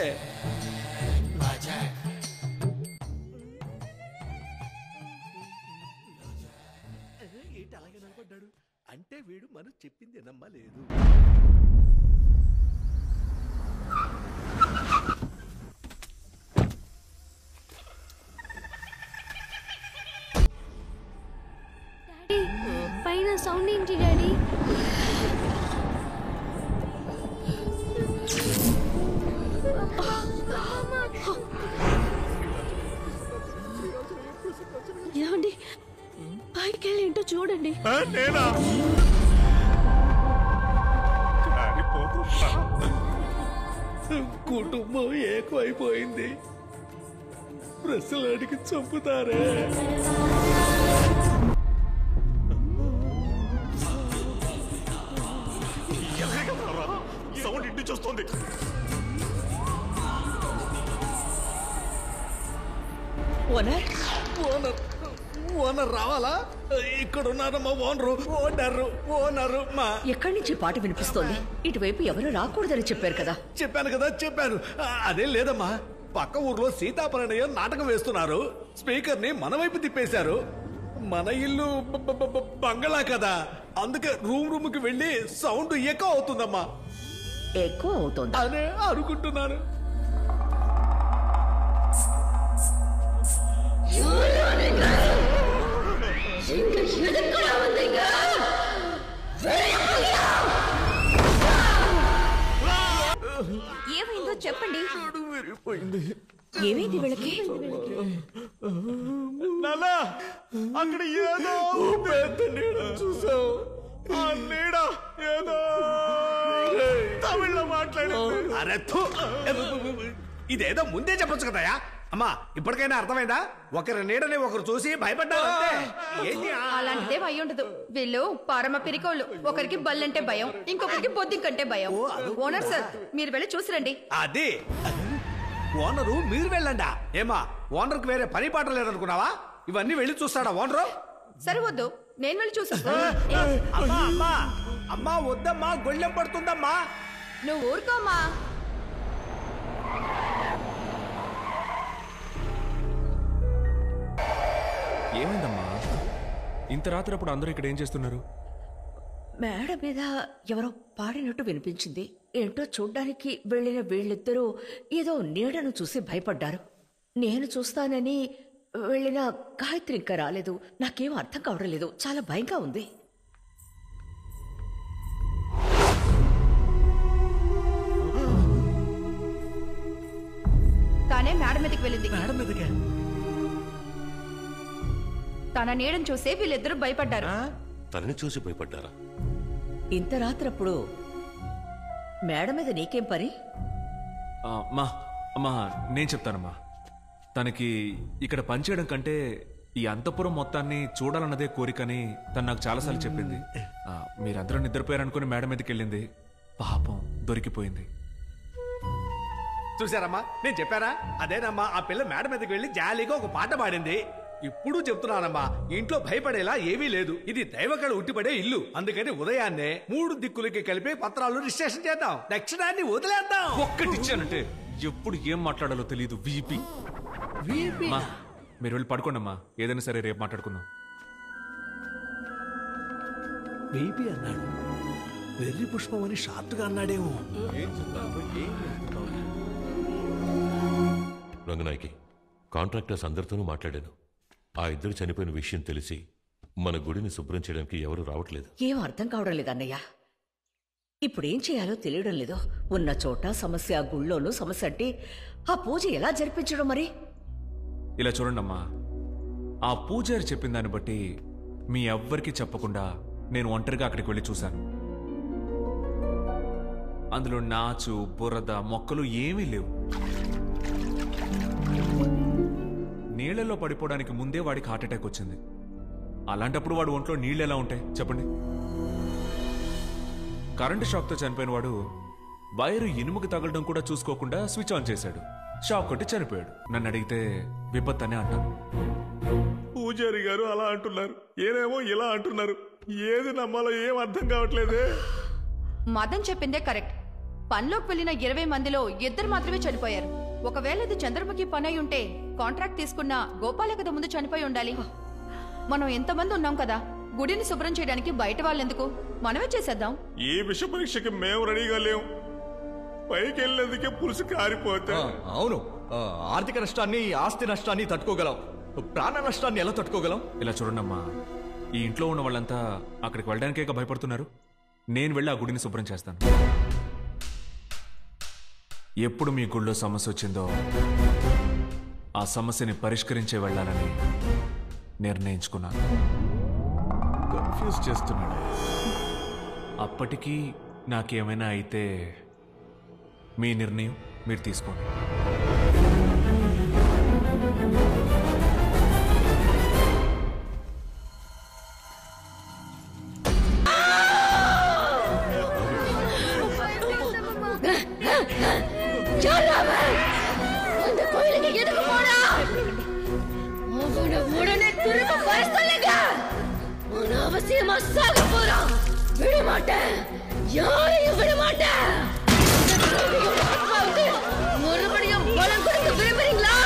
ఏంటి అలాగే నిలబడ్డాడు? అంటే వీడు మనం చెప్పింది నమ్మలేదు. పైన సౌండ్ ఏంటి డాడీ? ఏమండి పైకి వెళ్ళి ఏంటో చూడండి. నేనా? కుటుంబం ఏకమైపోయింది. ప్రశ్నలాడికి చంపుతారే. సౌండ్ ఇంటి చూస్తుంది. ఓనర్ రావాలా? ఇక్కడ ఉన్నారమ్మా ఓనరు మా. ఎక్కడి నుంచి పాట వినిపిస్తోంది? ఇటువైపు ఎవరు రాకూడదని చెప్పారు కదా. చెప్పాను. అదేం లేదమ్మా, పక్క ఊర్లో సీతాపరణయం నాటకం వేస్తున్నారు. స్పీకర్ ని మన వైపు తిప్పేశారు. మన ఇల్లు బంగళా కదా, అందుకే రూమ్ కి వెళ్ళి సౌండ్ ఎక్కువ అవుతుందమ్మా. ఎక్కువ అవుతుంది అనే అనుకుంటున్నాను. ఏమైందో చెప్పండి. ఏమైంది వీళ్ళకి? నాలా అక్కడ ఏదో పెద్ద నీడ చూసావు. ఆ నీడ ఏదో తమిళ్లో మాట్లాడింది. అరే ఇదేదో ముందే చెప్పొచ్చు కదయా. అమ్మా ఇప్పటికైనా అర్థమైందా? ఒకరి నీడని ఒకరు చూసి భయపడ్డారు. అలాంటిదేం అయి ఉండదు. వీళ్ళు పరమ పిరికోళ్ళు. ఒకరికి బల్లంటే భయం, ఇంకొకరికి బొద్దింకంటే భయం. ఓనర్ సార్ మీరు వెళ్ళి చూసిరండి. అది ఓనరు మీరు వెళ్ళండా? ఏమా ఓనర్కి వేరే పని పాట లేదనుకున్నావా? ఇవన్నీ వెళ్ళి చూస్తాడా ఓనరు? సరే వద్దు, నేను వెళ్ళి చూసా. అమ్మా వద్దమ్మా, గొళ్ళెం పడుతుందమ్మా. నువ్వు ఊరుకోమ్మా. ఏమైందమ్మా? ఇంత రాత్రి అప్పుడు అందరూ ఇక్కడ ఏం చేస్తున్నారు? మేడ మీద ఎవరో పాడినట్టు వినిపించింది. ఏంటో చూడ్డానికి వెళ్ళిన వీళ్ళిద్దరూ ఏదో నీడను చూసి భయపడ్డారు. నేను చూస్తానని వెళ్ళిన గాయత్రి ఇంకా రాలేదు. నాకేం అర్థం కావడం లేదు. చాలా భయంగా ఉంది. తానే మేడ మీదకి వెళ్ళింది. మేడం మీదకే తన నీడను చూసే వీళ్ళిద్దరూ భయపడ్డారు. తనని చూసి భయపడ్డారా? ఇంత రాత్రప్పుడు మేడ మీద నీకేం పని? అమ్మా నేను చెప్తానమ్మా. తనకి ఇక్కడ పనిచేయడం కంటే ఈ అంతఃపురం మొత్తాన్ని చూడాలన్నదే కోరికని తను నాకు చాలాసార్లు చెప్పింది. మీరందరూ నిద్రపోయారనుకుని మేడ మీదకి వెళ్ళింది. పాపం దొరికిపోయింది. చూసారమ్మా, నేను చెప్పారా? అదేనమ్మా, ఆ పిల్ల మేడ మీదకి వెళ్ళి జాలీగా ఒక పాట పాడింది. ఇప్పుడు చెప్తున్నానమ్మా, ఇంట్లో భయపడేలా ఏమీ లేదు. ఇది దైవకళ ఉట్టిపడే ఇల్లు. అందుకని ఉదయాన్నే 3 దిక్కులకి కలిపి పత్రాలు రిజిస్ట్రేషన్ చేద్దాం. దక్షిణాన్ని వదిలేద్దాం. ఒక్కటిచ్చానంటే ఎప్పుడు ఏం మాట్లాడాలో తెలియదు. వీపీ మీరు వెళ్ళి పడుకోండమ్మా. ఏదైనా సరే రేపు మాట్లాడుకుందాం. వీపీ అన్నాడు. వెర్రి పుష్పం అని షార్ట్ గా అన్నాడేమో. రంగనాయకి, కాంట్రాక్టర్స్ అందరితోనూ మాట్లాడాను. ఆ ఇద్దరు చనిపోయిన విషయం తెలిసి మన గుడిని శుభ్రం చేయడానికి ఎవరు రావట్లేదు. ఏం అర్థం కావడం లేదు అన్నయ్య. ఇప్పుడేం చేయాలో తెలియడం లేదు. ఉన్న చోట సమస్య, గుళ్ళోనూ సమస్య అంటే ఆ పూజ ఎలా జరిపించడం మరి? ఇలా చూడండమ్మా, ఆ పూజారి చెప్పిన దాన్ని బట్టి మీ ఎవ్వరికీ చెప్పకుండా నేను ఒంటరిగా అక్కడికి వెళ్ళి చూశాను. అందులో నాచు, బురద, మొక్కలు ఏమీ లేవు. నీళ్లలో పడిపోవడానికి ముందే వాడికి హార్ట్ అటాక్ వచ్చింది. అలాంటప్పుడు వాడు ఒంట్లో నీళ్ళు ఎలా ఉంటాయి చెప్పండి? కరెంటు షాక్తో చనిపోయిన వాడు వైరు ఇనుముకి తగలడం కూడా చూసుకోకుండా స్విచ్ ఆన్ చేశాడు. షాక్ కొట్టి చనిపోయాడు. నన్ను అడిగితే విపత్తు అనే అంటాను. పూజారి గారు అలా అంటున్నారు, ఏనేమో ఇలా అంటున్నారు. ఏది నమ్మాలో ఏం అర్థం కావట్లేదే. మదన్ చెప్పిందే కరెక్ట్. పనిలోకి వెళ్ళిన 20 మందిలో 2 మాత్రమే చనిపోయారు. ఒకవేళ ఇది చంద్రముఖి పని అయి ఉంటే కాంట్రాక్ట్ తీసుకున్న గోపాల కదా ముందు చనిపోయి ఉండాలి. మనం ఎంతమంది ఉన్నాం కదా, గుడిని శుభ్రం చేయడానికి బయట వాళ్ళెందుకు, మనమే చేసేద్దాం. ఈ విష పరీక్షకి మేము రెడీగా లేవు. పైకి వెళ్ళేందుకే పులుసు కారిపోతే. అవును, ఆర్థిక నష్టాన్ని, ఆస్తి నష్టాన్ని తట్టుకోగలం, ప్రాణ నష్టాన్ని ఎలా తట్టుకోగలం? ఇలా చూడండమ్మా, ఈ ఇంట్లో ఉన్న వాళ్ళంతా అక్కడికి వెళ్ళడానికే భయపడుతున్నారు. నేను వెళ్ళి ఆ గుడిని శుభ్రం చేస్తాను. ఎప్పుడు మీ గుళ్ళో సమస్య వచ్చిందో ఆ సమస్యని పరిష్కరించే వెళ్ళాలని నిర్ణయించుకున్నాను. కన్ఫ్యూజ్ చేస్తున్నాడు. అప్పటికీ నాకేమైనా అయితే మీ నిర్ణయం మీరు తీసుకోండి. அந்த கோயிலுக்கு எதுக்கு போனா? உடனே திரும்ப வர சொல்லுங்க. அனாவசியமா சாக போறான். விட மாட்டேன், யாரையும் விட மாட்டேன். மறுபடியும் பலம் கொடுக்க விரும்புறீங்களா?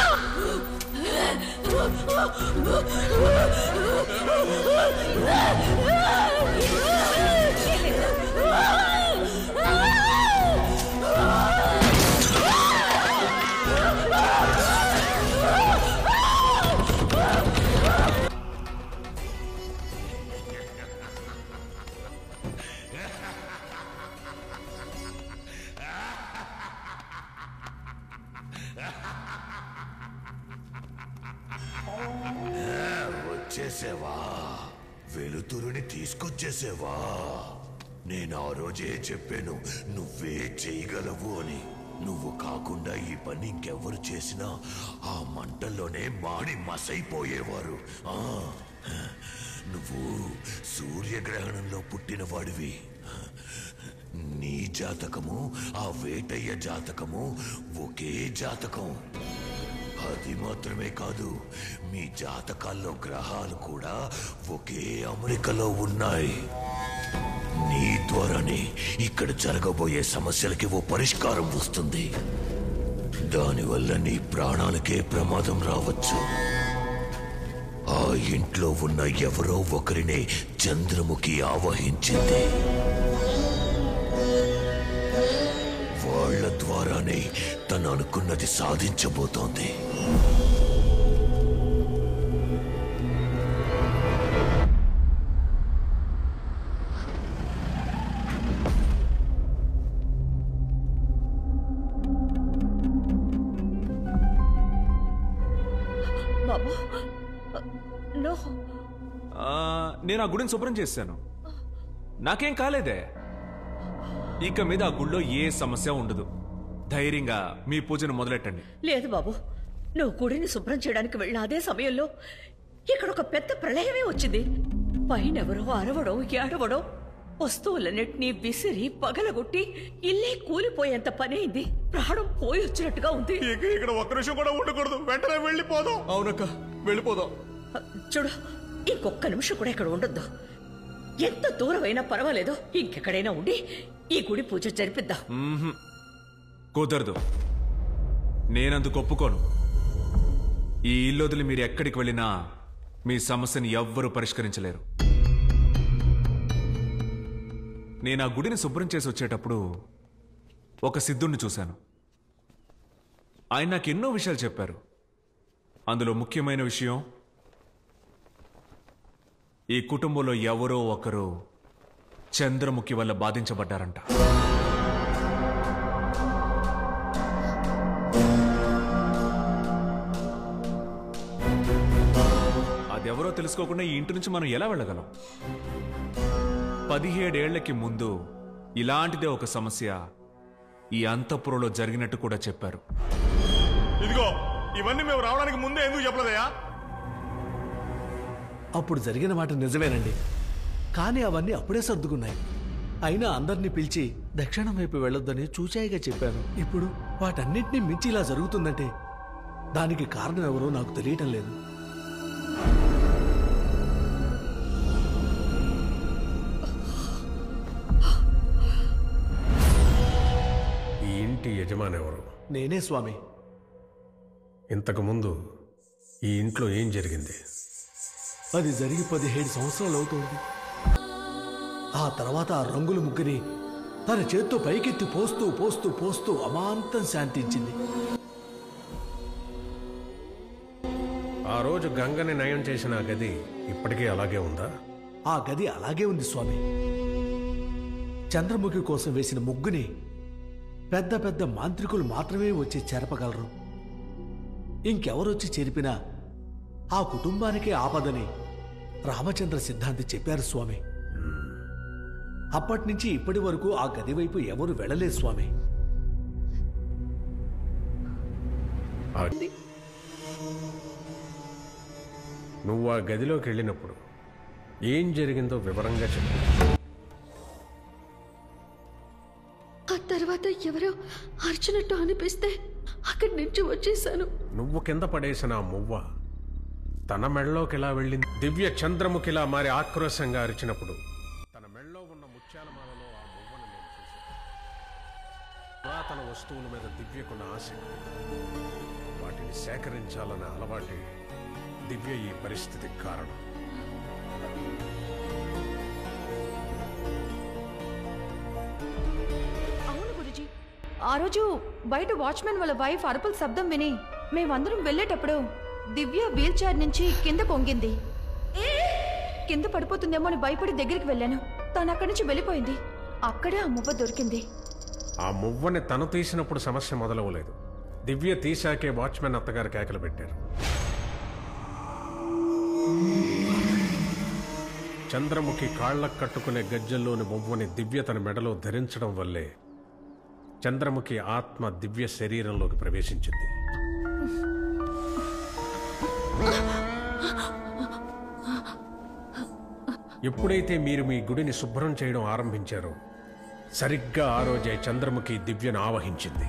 వచ్చేసేవా? వెలుతురుని తీసుకొచ్చేసేవా? నేను ఆ రోజే చెప్పాను నువ్వే చేయగలవు అని. నువ్వు కాకుండా ఈ పని ఇంకెవరు చేసినా ఆ మంటల్లోనే మాడి మసైపోయేవారు. నువ్వు సూర్యగ్రహణంలో పుట్టిన వాడివి. నీ జాతకము ఆ వేటయ్య జాతకము ఒకే జాతకం. అది మాత్రమే కాదు, మీ జాతకాల్లో గ్రహాలు కూడా ఒకే అమరికలో ఉన్నాయి. నీ ద్వారానే ఇక్కడ జరగబోయే సమస్యలకి ఓ పరిష్కారం వస్తుంది. దానివల్ల నీ ప్రాణాలకే ప్రమాదం రావచ్చు. ఆ ఇంట్లో ఉన్న ఎవరో ఒకరినే చంద్రముఖి ఆవహించింది. వాళ్ళ ద్వారానే తను అనుకున్నది సాధించబోతోంది. నేను ఆ గుడిని శుభ్రం చేశాను, నాకేం కాలేదే. ఇక మీద ఆ గుళ్ళో ఏ సమస్య ఉండదు. ధైర్యంగా మీ పూజను మొదలెట్టండి. లేదు బాబు, నువ్వు గుడిని శుభ్రం చేయడానికి వెళ్ళిన అదే సమయంలో ఇక్కడ ఒక పెద్ద ప్రళయమే వచ్చింది. పైనెవరో అరవడం ఏడవడం, వస్తువులన్నిటినీ విసిరి పగలగొట్టి ఇల్లే కూలిపోయేంత పని అయింది. ప్రాణం పోయి వచ్చినట్టుగా ఉంది. ఇక్కడ ఒక్క నిమిషం కూడా ఉండకూడదు, వెంటనే వెళ్ళిపోదాం. అవునక్క, వెళ్ళిపోదాం. చూడు, ఇంకొక్క నిమిషం కూడా ఇక్కడ ఉండొద్దు. ఎంత దూరమైనా పర్వాలేదు, ఇంకెక్కడైనా ఉండి ఈ గుడి పూజ జరిపిద్దాం. కుదరదు, నేనందుకు ఒప్పుకోను. ఈ ఇల్లు వదిలి మీరు ఎక్కడికి వెళ్ళినా మీ సమస్యని ఎవ్వరూ పరిష్కరించలేరు. నేను ఆ గుడిని శుభ్రం చేసి వచ్చేటప్పుడు ఒక సిద్ధుణ్ణి చూశాను. ఆయన నాకు ఎన్నో విషయాలు చెప్పారు. అందులో ముఖ్యమైన విషయం, ఈ కుటుంబంలో ఎవరో ఒకరు చంద్రముఖి వల్ల బాధించబడ్డారంట. అదెవరో తెలుసుకోకుండా ఈ ఇంటి నుంచి మనం ఎలా వెళ్ళగలం? 17 ఏళ్లకి ముందు ఇలాంటిదే ఒక సమస్య ఈ అంతఃపురంలో జరిగినట్టు కూడా చెప్పారు. ఇదిగో, ఇవన్నీ మేము రావడానికి ముందే ఎందుకు చెప్పలేదయా? అప్పుడు జరిగిన మాట నిజమేనండి, కానీ అవన్నీ అప్పుడే సర్దుకున్నాయి. అయినా అందరినీ పిలిచి దక్షిణం వైపు వెళ్ళొద్దని చూచాయిగా చెప్పాను. ఇప్పుడు వాటన్నిటినీ మించి ఇలా జరుగుతుందంటే దానికి కారణం ఎవరో నాకు తెలియటం లేదు. ఈ ఇంటి యజమాని ఎవరు? నేనే స్వామి. ఇంతకుముందు ఈ ఇంట్లో ఏం జరిగింది? అది జరిగి 17 సంవత్సరాలు అవుతుంది. ఆ తర్వాత ఆ రంగుల ముగ్గుని తన చేత్తో పైకెత్తి పోస్తూ పోస్తూ పోస్తూ అమాంతం శాంతించింది. ఆ రోజు గంగని నయం చేసిన ఆ గది ఇప్పటికీ అలాగే ఉందా? ఆ గది అలాగే ఉంది స్వామి. చంద్రముఖి కోసం వేసిన ముగ్గుని పెద్ద పెద్ద మాంత్రికులు మాత్రమే వచ్చి చెరపగలరు. ఇంకెవరొచ్చి చెరిపినా ఆ కుటుంబానికే ఆపదని రామచంద్ర సిద్ధాంతి చెప్పారు స్వామి. అప్పటి నుంచి ఇప్పటి వరకు ఆ గది వైపు ఎవరు వెళ్ళలేదు స్వామి. నువ్వు ఆ గదిలోకి వెళ్ళినప్పుడు ఏం జరిగిందో వివరంగా చెప్పు. ఆ తర్వాత ఎవరో అర్చనట్టు అనిపిస్తే అక్కడి నుంచి వచ్చేసాను. నువ్వు కింద పడేసిన ఆ మువ్వ తన మెడలోకి ఎలా వెళ్ళింది? దివ్య చంద్రముఖిలా మారి ఆక్రోశంగా అరిచినప్పుడు తన మెడలో ఉన్న ముత్యాలమాలలో ఆ మువ్వను నేను చూశాను. పురాతన వస్తువుల మీద దివ్యకున్న ఆసక్తి, వాటిని సేకరించాలనే అలవాటే దివ్య ఈ పరిస్థితికి కారణం. అవును గురుజీ, ఆ రోజు బయట వాచ్మెన్ వాళ్ళ వైఫ్ అరుపుల శబ్దం విని మేమందరం వెళ్ళేటప్పుడు దివ్య వీల్ చైర్ నుంచి కింద పొంగింది. కింద పడిపోతుందేమో అని భయపడి దగ్గరికి వెళ్ళాను. తను అక్కడి నుంచి వెళ్ళిపోయింది. అక్కడే ఆ మువ్వ దొరికింది. ఆ మువ్వని తను తీసినప్పుడు సమస్య మొదలవలేదు. దివ్య తీశాకే వాచ్మెన్ అత్తగారు కేకలు పెట్టారు. చంద్రముఖి కాళ్లకు కట్టుకునే గజ్జల్లోని మువ్వని దివ్య తన మెడలో ధరించడం వల్లే చంద్రముఖి ఆత్మ దివ్య శరీరంలోకి ప్రవేశించింది. ఎప్పుడైతే మీరు మీ గుడిని శుభ్రం చేయడం ఆరంభించారో సరిగ్గా ఆ రోజే చంద్రముఖి దివ్యను ఆవహించింది.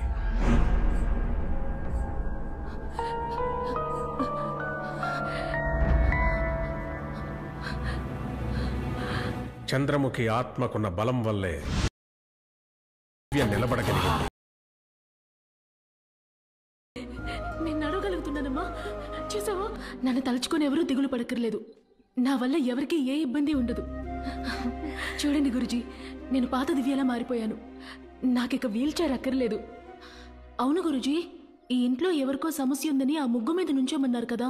చంద్రముఖి ఆత్మకున్న బలం వల్లే దివ్య నిలబడగలిగింది. నేను నడవగలుగుతున్నానమ్మా. చూసావా, నన్ను తలుచుకొని ఎవరూ దిగులు పడక్కర్లేదు. నా వల్ల ఎవరికీ ఏ ఇబ్బంది ఉండదు. చూడండి గురుజీ, నేను పాత దివ్యలా మారిపోయాను. నాకిక వీల్ చైర్ అక్కర్లేదు. అవును గురుజీ, ఈ ఇంట్లో ఎవరికో సమస్య ఉందని ఆ ముగ్గు మీద నుంచోమన్నారు కదా,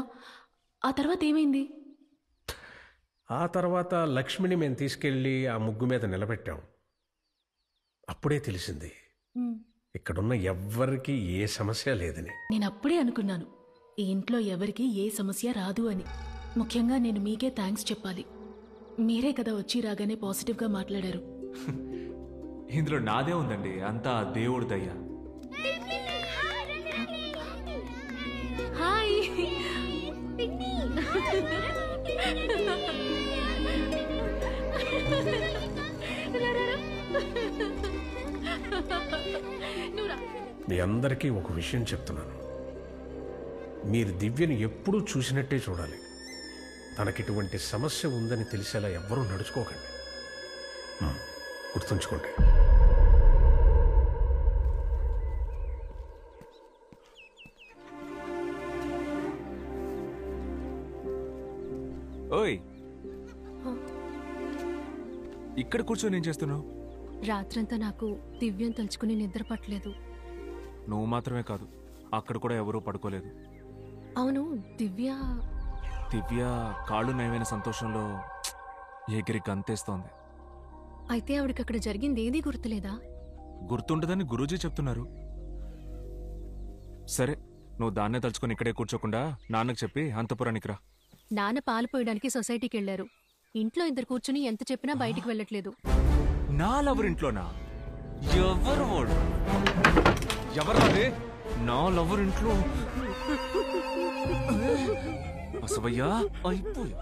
ఆ తర్వాత ఏమైంది? ఆ తర్వాత లక్ష్మిని మేము తీసుకెళ్ళి ఆ ముగ్గు మీద నిలబెట్టాం. అప్పుడే తెలిసింది ఇక్కడున్న ఎవ్వరికీ ఏ సమస్య లేదని. నేను అప్పుడే అనుకున్నాను ఈ ఇంట్లో ఎవరికీ ఏ సమస్య రాదు అని. ముఖ్యంగా నేను మీకే థ్యాంక్స్ చెప్పాలి. మీరే కదా వచ్చి రాగానే పాజిటివ్గా మాట్లాడారు. ఇందులో నాదే ఉందండి, అంతా దేవుడి దయ్య. హాయ్. మీ అందరికీ ఒక విషయం చెప్తున్నాను. మీరు దివ్యని ఎప్పుడూ చూసినట్టే చూడాలి. తనకిటువంటి సమస్య ఉందని తెలిసేలా ఎవ్వరూ నడుచుకోకండి. గుర్తుంచుకోండి. ఓయ్, ఇక్కడ కూర్చొని ఏం చేస్తున్నావు? రాత్రంతా నాకు దివ్యం తలుచుకుని నిద్ర పట్టలేదు. నువ్వు మాత్రమే కాదు, అక్కడ కూడా ఎవరూ పడుకోలేదు. అవును, దివ్య కాళ్ళు నయమైన సంతోషంలో ఎగిరి గంతేస్తోంది. అయితే ఆవిడకి అక్కడ జరిగింది ఏదీ గుర్తులేదా? గుర్తుండదని గురూజీ చెప్తున్నారు. సరే, నువ్వు దాన్నే తలుచుకుని ఇక్కడే కూర్చోకుండా నాన్నకు చెప్పి అంతపురానికి రా. నాన్న పాలు పోయడానికి సొసైటీకి వెళ్లారు. ఇంట్లో ఇద్దరు కూర్చుని ఎంత చెప్పినా బయటికి వెళ్ళట్లేదు. నా లవర్ ఇంట్లోనా? ఎవరు వాడు? ఎవరు అదే? నా లవర్ ఇంట్లో అసవయ్యా అయిపోయి.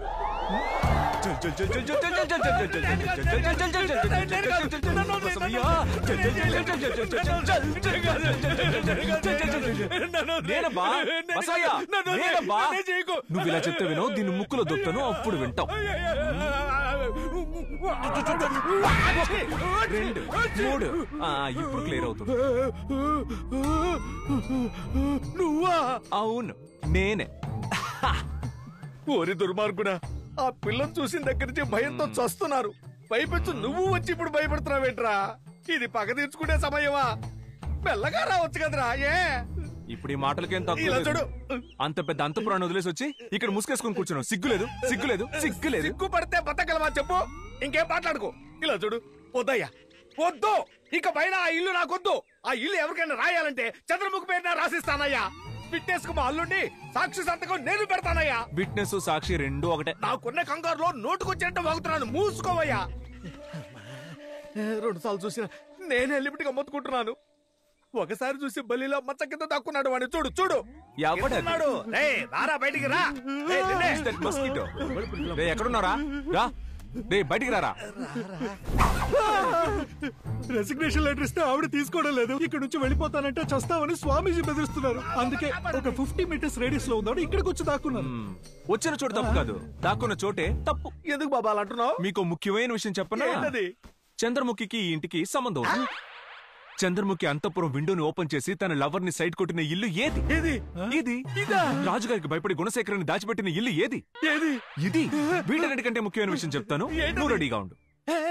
నువ్వు ఇలా చెప్తే వినో, దీన్ని ముక్కులో దొక్కుతాను, అప్పుడు వింటావు. 2 3 ఇప్పుడు క్లియర్ అవుతుంది. నువ్వా? అవును, నేనే. ఓరి దుర్మార్గుడా, ఆ పిల్లని చూసిన దగ్గర నుంచి భయంతో చస్తున్నారు. భయపెచ్చు నువ్వు వచ్చి ఇప్పుడు భయపడుతున్నావేంట్రా? ఇది పగ తీర్చుకునే సమయమా? మెల్లగా రావచ్చు కదరా. ఇప్పుడు ఈ మాటలకేం తక్కువ లేదు. అంత పెద్ద అంతపురాన్ని వదిలేసి వచ్చి ఇక్కడ ముసుకేసుకుని కూర్చున్నావు. సిగ్గులేదు? సిగ్గులేదు? సిగ్గులేదు? సిగ్గు పడితే బతకగలవా చెప్పు? ఇంకేం మాట్లాడుకో. ఇలా చూడు, వద్దయ్యా, వద్దు. ఇక పైన ఆ ఇల్లు నాకొద్దు. ఆ ఇల్లు ఎవరికైనా రాయాలంటే చంద్రముఖి పేరున రాసిస్తానయ్యా. విట్నెస్ కు మా అల్లుండి సాక్షి సంతకం నేను పెడతానయ్యా. విట్నెస్ సాక్షి రెండు ఒకటే. నాకున్న కంగారులో నోటుకొచ్చినట్టు వాగుతున్నాను. మూసుకోవయ్యా. 2 సార్లు చూసిన నేనే లిమిట్ గా మొత్తుకుంటున్నాను. ఒకసారి చూసి బలిలో మచ్చ కింద దక్కున్నాడు వాడిని. చూడు చూడు, ఎవడున్నాడు? రారా బయటికి రా. ఎక్కడున్నారా? రా, బయటికి రారా. రెసిగ్నేషన్ లెటర్ ఇస్తే ఆవిడ తీసుకోవడం లేదు. ఇక్కడ నుంచి వెళ్ళిపోతానంటే చస్తామని స్వామీజీ బెదిరిస్తున్నారు. అందుకే ఒక 50 మీటర్స్ రేడియస్ లో ఉందాడు ఇక్కడికి వచ్చి దాక్కున్నాను. వచ్చిన చోటు తప్పు కాదు, దాక్కున్న చోటే తప్పు. ఎందుకు బాబా అలా అంటున్నావు? మీకు ముఖ్యమైన విషయం చెప్పనా? చంద్రముఖికి ఈ ఇంటికి సంబంధం ఉంది. చంద్రముఖి అంతపురం విండోని ఓపెన్ చేసి తన లవర్ ని సైడ్ కొట్టిన ఇల్లు ఏది? ఇది. రాజుగారికి భయపడి గుణశేఖరాన్ని దాచిపెట్టిన ఇల్లు ఏది? ఇది. వీటన్నిటికంటే ముఖ్యమైన విషయం చెప్తాను, నువ్వు రెడీగా ఉండు.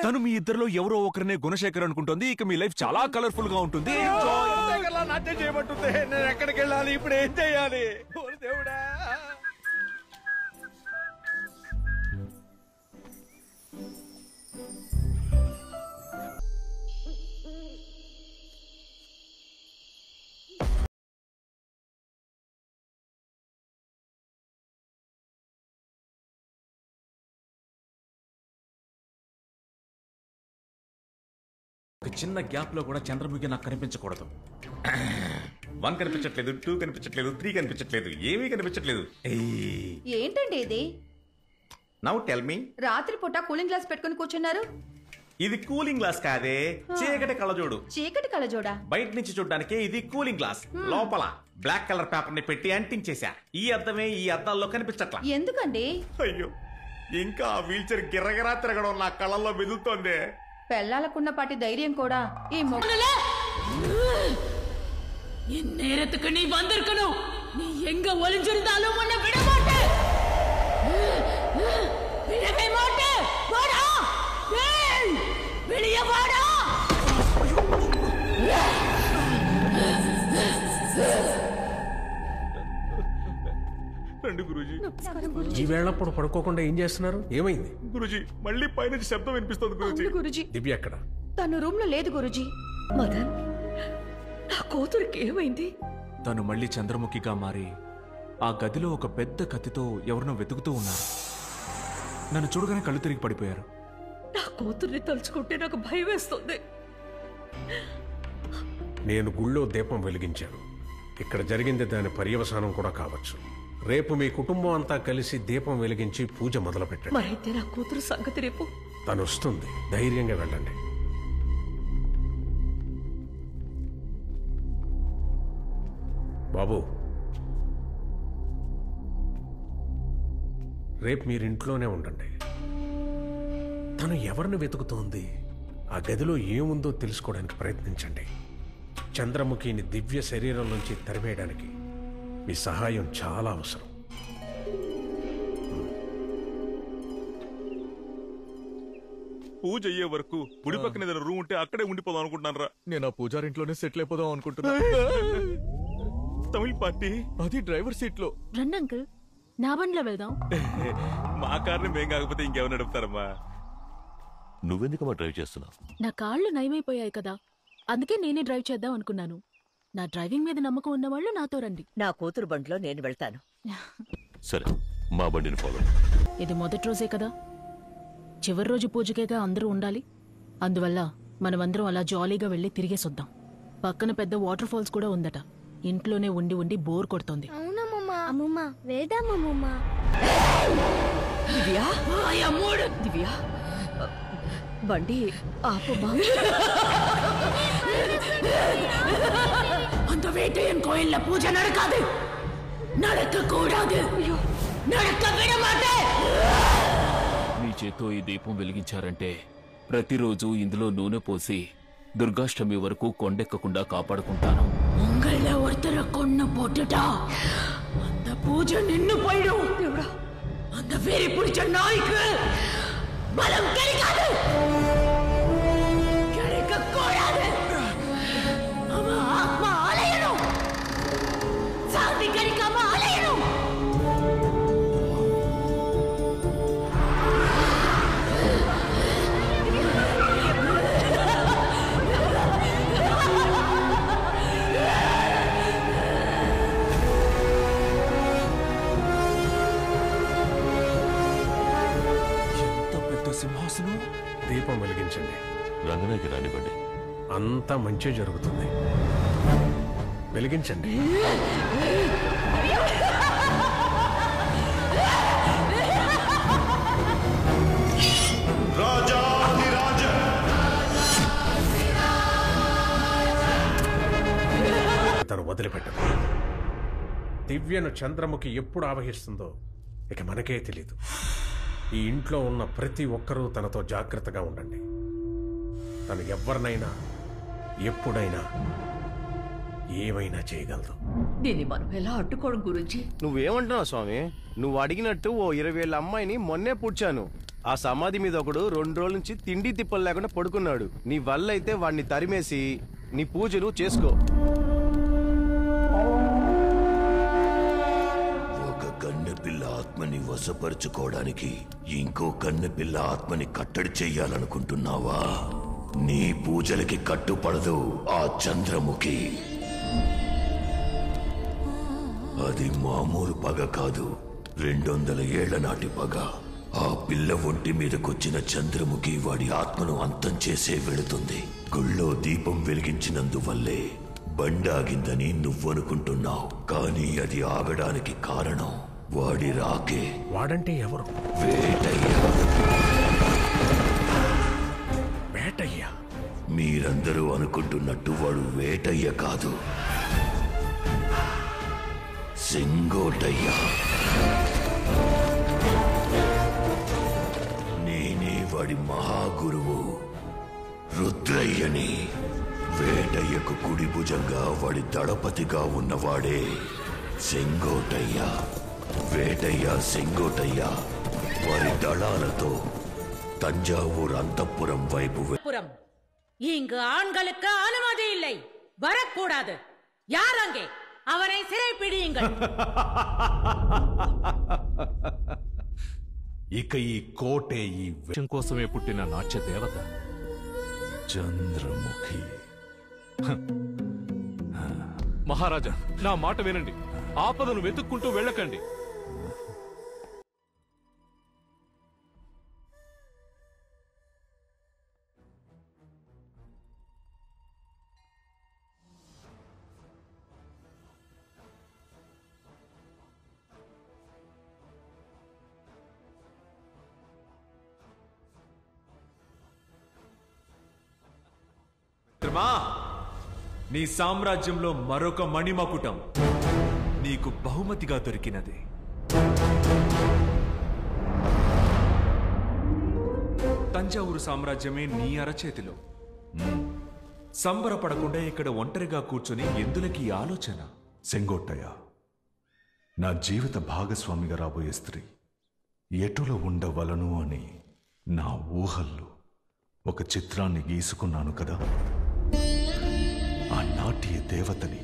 తను మీ ఇద్దరిలో ఎవరో ఒకరినే గుణశేఖర్ అనుకుంటుంది. ఇక మీ లైఫ్ చాలా కలర్ఫుల్ గా ఉంటుంది. నాట్యం చేయబట్టుంది. నేను ఎక్కడికి వెళ్ళాలి? ఇప్పుడు ఏం చేయాలి? దేవుడా. ఒక చిన్న గ్యాప్ లో కూడా చంద్రముఖి నాకు కనిపించకూడదు. 1 కనిపించట్లేదు, 2 కనిపించట్లేదు, 3 కనిపించట్లేదు, ఏమీ కనిపించట్లేదు. ఏంటండి ఇది? Now tell me. రాత్రిపూట కూలింగ్ గ్లాస్ పెట్టుకుని కూర్చున్నారు. ఇది కూలింగ్ గ్లాస్ కాదే, చీకటి కళ్ళజోడు. చీకటి కళ్ళజోడా? బయట నుంచి చూడడానికి ఇది కూలింగ్ గ్లాస్. లోపల బ్లాక్ కలర్ పేపర్ ని పెట్టి అంటించేశా. ఈ అద్దమే ఈ అద్దాల్లో కనిపించట్లా. ఎందుకండి? అయ్యో, ఇంకా ఆ వీల్ చైర్ గిర్రగిరా తిరగడం నా కళ్ళల్లో మెదులుతోంది. పెళ్ళాలకున్న పాటి ధైర్యం కూడా ఈ நேரத்துக்கு நீ வந்திருக்கணும். நீ எங்க ஒளிஞ்சிருந்தாலும் உன்னை விட மாட்டேன். விடவே மாட்டேன். வாடா, வெளியே வாடா. రండి గురూజీ. ఈ వేళప్పుడు పడుకోకుండా ఏం చేస్తున్నారు? ఏమైంది? గురూజీ, మళ్ళీ పైనుంచి శబ్దం వినిపిస్తుంది గురూజీ. గురూజీ, దివ్య ఎక్కడ? తను రూమ్ లో లేదు గురూజీ. మదన్, నా కూతురికి ఏమైంది? తను మళ్ళీ చంద్రముఖిగా మారి ఆ గదిలో ఒక పెద్ద కత్తితో ఎవరినో వెతుకుతూ ఉన్నారు. నన్ను చూడగానే కళ్ళు తిరిగి పడిపోయారు. నా కూతుర్ని తలుచుకుంటే నాకు భయం వేస్తుంది. నేను గుళ్ళో దీపం వెలిగించాను. ఇక్కడ జరిగింది దాని పర్యవసానం కూడా కావచ్చు. రేపు మీ కుటుంబం అంతా కలిసి దీపం వెలిగించి పూజ మొదలు పెట్టండి. మరైతే నా కూతురు సంగతి రేపు తను వస్తుంది, ధైర్యంగా వెళ్ళండి. బాబు, రేపు మీరింట్లోనే ఉండండి. తను ఎవరిని వెతుకుతోంది, ఆ గదిలో ఏముందో తెలుసుకోవడానికి ప్రయత్నించండి. చంద్రముఖిని దివ్య శరీరం నుంచి తరిమేయడానికి మీ సహాయం చాలా అవసరం. పూజ అయ్యే వరకు గుడి పక్కన ఏదైనా రూమ్ ఉంటే అక్కడే ఉండిపోదాం అనుకుంటున్నాను రా. నేను ఆ పూజారింట్లోనే సెటిల్ అయిపోదాం అనుకుంటున్నా. తమిళ పార్టీ అది డ్రైవర్ సీట్ లో. రండి అంకుల్, నా బండిలో వెళ్దాం. మా కార్ని మేం కాకపోతే ఇంకెవరు నడుపుతారమ్మా? నువ్వెందుకమ్మా డ్రైవ్ చేస్తున్నావు? నా కాళ్ళు నయమైపోయాయి కదా, అందుకే నేనే డ్రైవ్ చేద్దాం అనుకున్నాను. నా డ్రైవింగ్ మీద నమ్మకం ఉన్నవాళ్ళు నాతో రండి. నా కూతురు బండిలో నేను వెళ్తాను. సరే, మా బండిని ఫాలో. ఇది మొదటి రోజే కదా, చివరి రోజు పూజకేగా అందరూ ఉండాలి. అందువల్ల మనమందరం అలా జాలీగా వెళ్ళి తిరిగేసొద్దాం. పక్కన పెద్ద వాటర్ ఫాల్స్ కూడా ఉందట. ఇంట్లోనే ఉండి ఉండి బోర్ కొడుతోంది. అమ్మమ్మ వెళ్దాం అమ్మమ్మ. దివ్యా, దివ్యా, బండి ఆపమ్మా. அந்த வேட்டையன் கோயில்ல பூஜை நடக்காது, நடக்க கூடாது, நடக்க விட மாட்டேன். మీ చేత్తో ఈ దీపం వెలిగించారంటే ప్రతిరోజు ఇందులో నూనె పోసి దుర్గాష్టమి వరకు కొండెక్కకుండా కాపాడుకుంటాను. உங்கள ஒருத்தரை கொன்னு போட்டுட்டா அந்த பூஜை நின்னு போயிடும். அந்த வெறி பிடிச்ச நாய்க்கு பலம் கிடைக்காது, கிடைக்க கூடாது. அவன் ஆத்மா அலையணும், சாந்தி கிடைக்காம அலையணும். సింహాసనం. దీపం వెలిగించండి. రంగనాయకి రానివ్వండి, అంతా మంచి జరుగుతుంది. వెలిగించండి. తను వదిలిపెట్టదు. దివ్యను చంద్రముఖి ఎప్పుడు ఆవహిస్తుందో ఇక మనకే తెలీదు. ఈ ఇంట్లో ఉన్న ప్రతి ఒక్కరూ తనతో జాగ్రత్తగా ఉండండి. తను ఎవరినైనా ఎప్పుడైనా ఏమైనా చేయగలదు. దీన్ని మనం ఎలా అడ్డుకోవడం గురించి నువ్వేమంటున్నావు స్వామి? నువ్వు అడిగినట్టు ఓ 20 ఏళ్ళ అమ్మాయిని మొన్నే పుడ్చాను. ఆ సమాధి మీద ఒకడు 2 రోజుల నుంచి తిండి తిప్పలు లేకుండా పడుకున్నాడు. నీ వల్ల అయితే వాడిని తరిమేసి నీ పూజలు చేసుకో. ఒక కన్నెపిల్ల ఆత్మని వశపరుచుకోవడానికి ఇంకో కన్నెపిల్ల ఆత్మని కట్టడి చెయ్యాలనుకుంటున్నావా? నీ పూజలకి కట్టుపడదు ఆ చంద్రముఖి. అది మామూలు పగ కాదు, 200 ఏళ్ల నాటి పగ. ఆ పిల్ల ఒంటి మీదకొచ్చిన చంద్రముఖి వాడి ఆత్మను అంతం చేసే వెళుతుంది. గుళ్ళో దీపం వెలిగించినందువల్లే బండాగిందని నువ్వనుకుంటున్నావు, కానీ అది ఆగడానికి కారణం వాడి రాకే. వాడంటే ఎవరు? వేటయ్య. వేటయ్య? మీరందరూ అనుకుంటున్నట్టు వాడు వేటయ్య కాదు, సెంగోటయ్య. నేనే వాడి మహాగురువు రుద్రయ్యని. వేటయ్యకు కుడి భుజంగా వాడి దళపతిగా ఉన్నవాడే సెంగోటయ్య. వేటయ్య, సెంగోటయ్య వారి దళాలతో தஞ்சாவூர் அந்தப்புறம் வைப்பு. இங்கு ஆண்களுக்கு அனுமதி இல்லை, வரக்கூடாது. யார் அங்கே? அவனை சிறை பிடியுங்கள். ఇక ఈ కోటే ఈ విషయం కోసమే పుట్టిన నాట్య దేవత చంద్రముఖి. మహారాజా, నా మాట వినండి. ఆపదను వెతుక్కుంటూ వెళ్ళకండి. మిత్రమా, నీ సామ్రాజ్యంలో మరొక మణిమకుటం నీకు బహుమతిగా దొరికినది. తంజావూరు సామ్రాజ్యమే నీ అరచేతిలో. సంబరపడకుండా ఇక్కడ ఒంటరిగా కూర్చొని ఎందులకి ఆలోచన? సెంగోట్టయ్య, నా జీవిత భాగస్వామిగా రాబోయే స్త్రీ ఎటులో ఉండవలను అని నా ఊహల్లో ఒక చిత్రాన్ని గీసుకున్నాను కదా. ఆ నాట్య దేవతని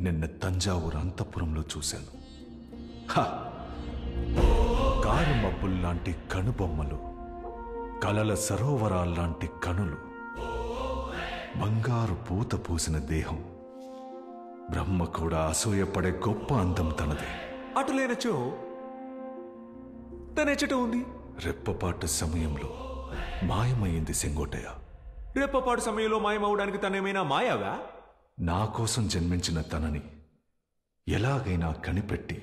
నిన్న తంజావూరు అంతఃపురంలో చూశాను. కారు మబ్బుల్లాంటి కనుబొమ్మలు, కలల సరోవరాల్లాంటి కనులు, బంగారు పూత పూసిన దేహం, బ్రహ్మ కూడా అసూయపడే గొప్ప అందం తనదే. అటులేనచో తనెచ్చట ఉంది. రెప్పపాటు సమయంలో మాయమైంది సెంగోటయ్య. రెప్పపాటు సమయంలో మాయమవడానికి తనేమైనా మాయావా? నా కోసం జన్మించిన తనని ఎలాగైనా కనిపెట్టి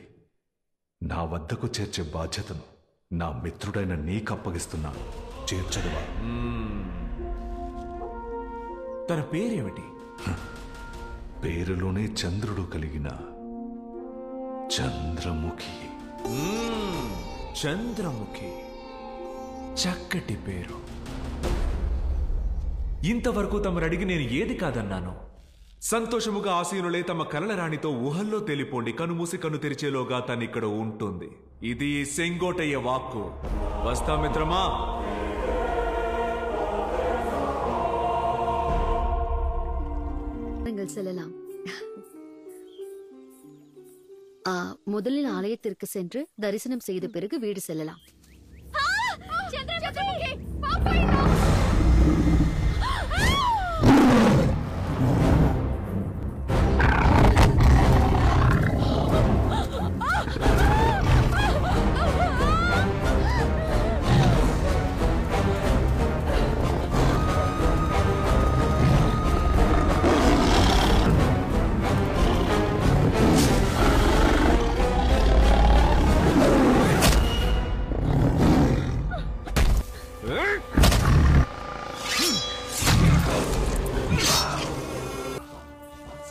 నా వద్దకు చేర్చే బాధ్యతను నా మిత్రుడైన నీకు అప్పగిస్తున్నాను. చేర్చదువా? తన పేరేమిటి? పేరులోనే చంద్రుడు కలిగిన చంద్రముఖి. చంద్రముఖి, చక్కటి పేరు. ఇంతవరకు తమరడిగి నేను ఏది కాదన్నాను? సంతోషముగా ఆసీనులే తమ కలల రాణితో ఊహల్లో తేలిపోండి. కనుమూసి కన్ను తెరిచేలోగా తనిక్కడ ఉంటుంది. ఇది సెంగోటయ్య వాక్కు. వస్తా మిత్రమా. செல்லலாம். முதலில் ஆலயத்திற்கு சென்று தரிசனம் செய்த பிறகு வீடு செல்லலாம்.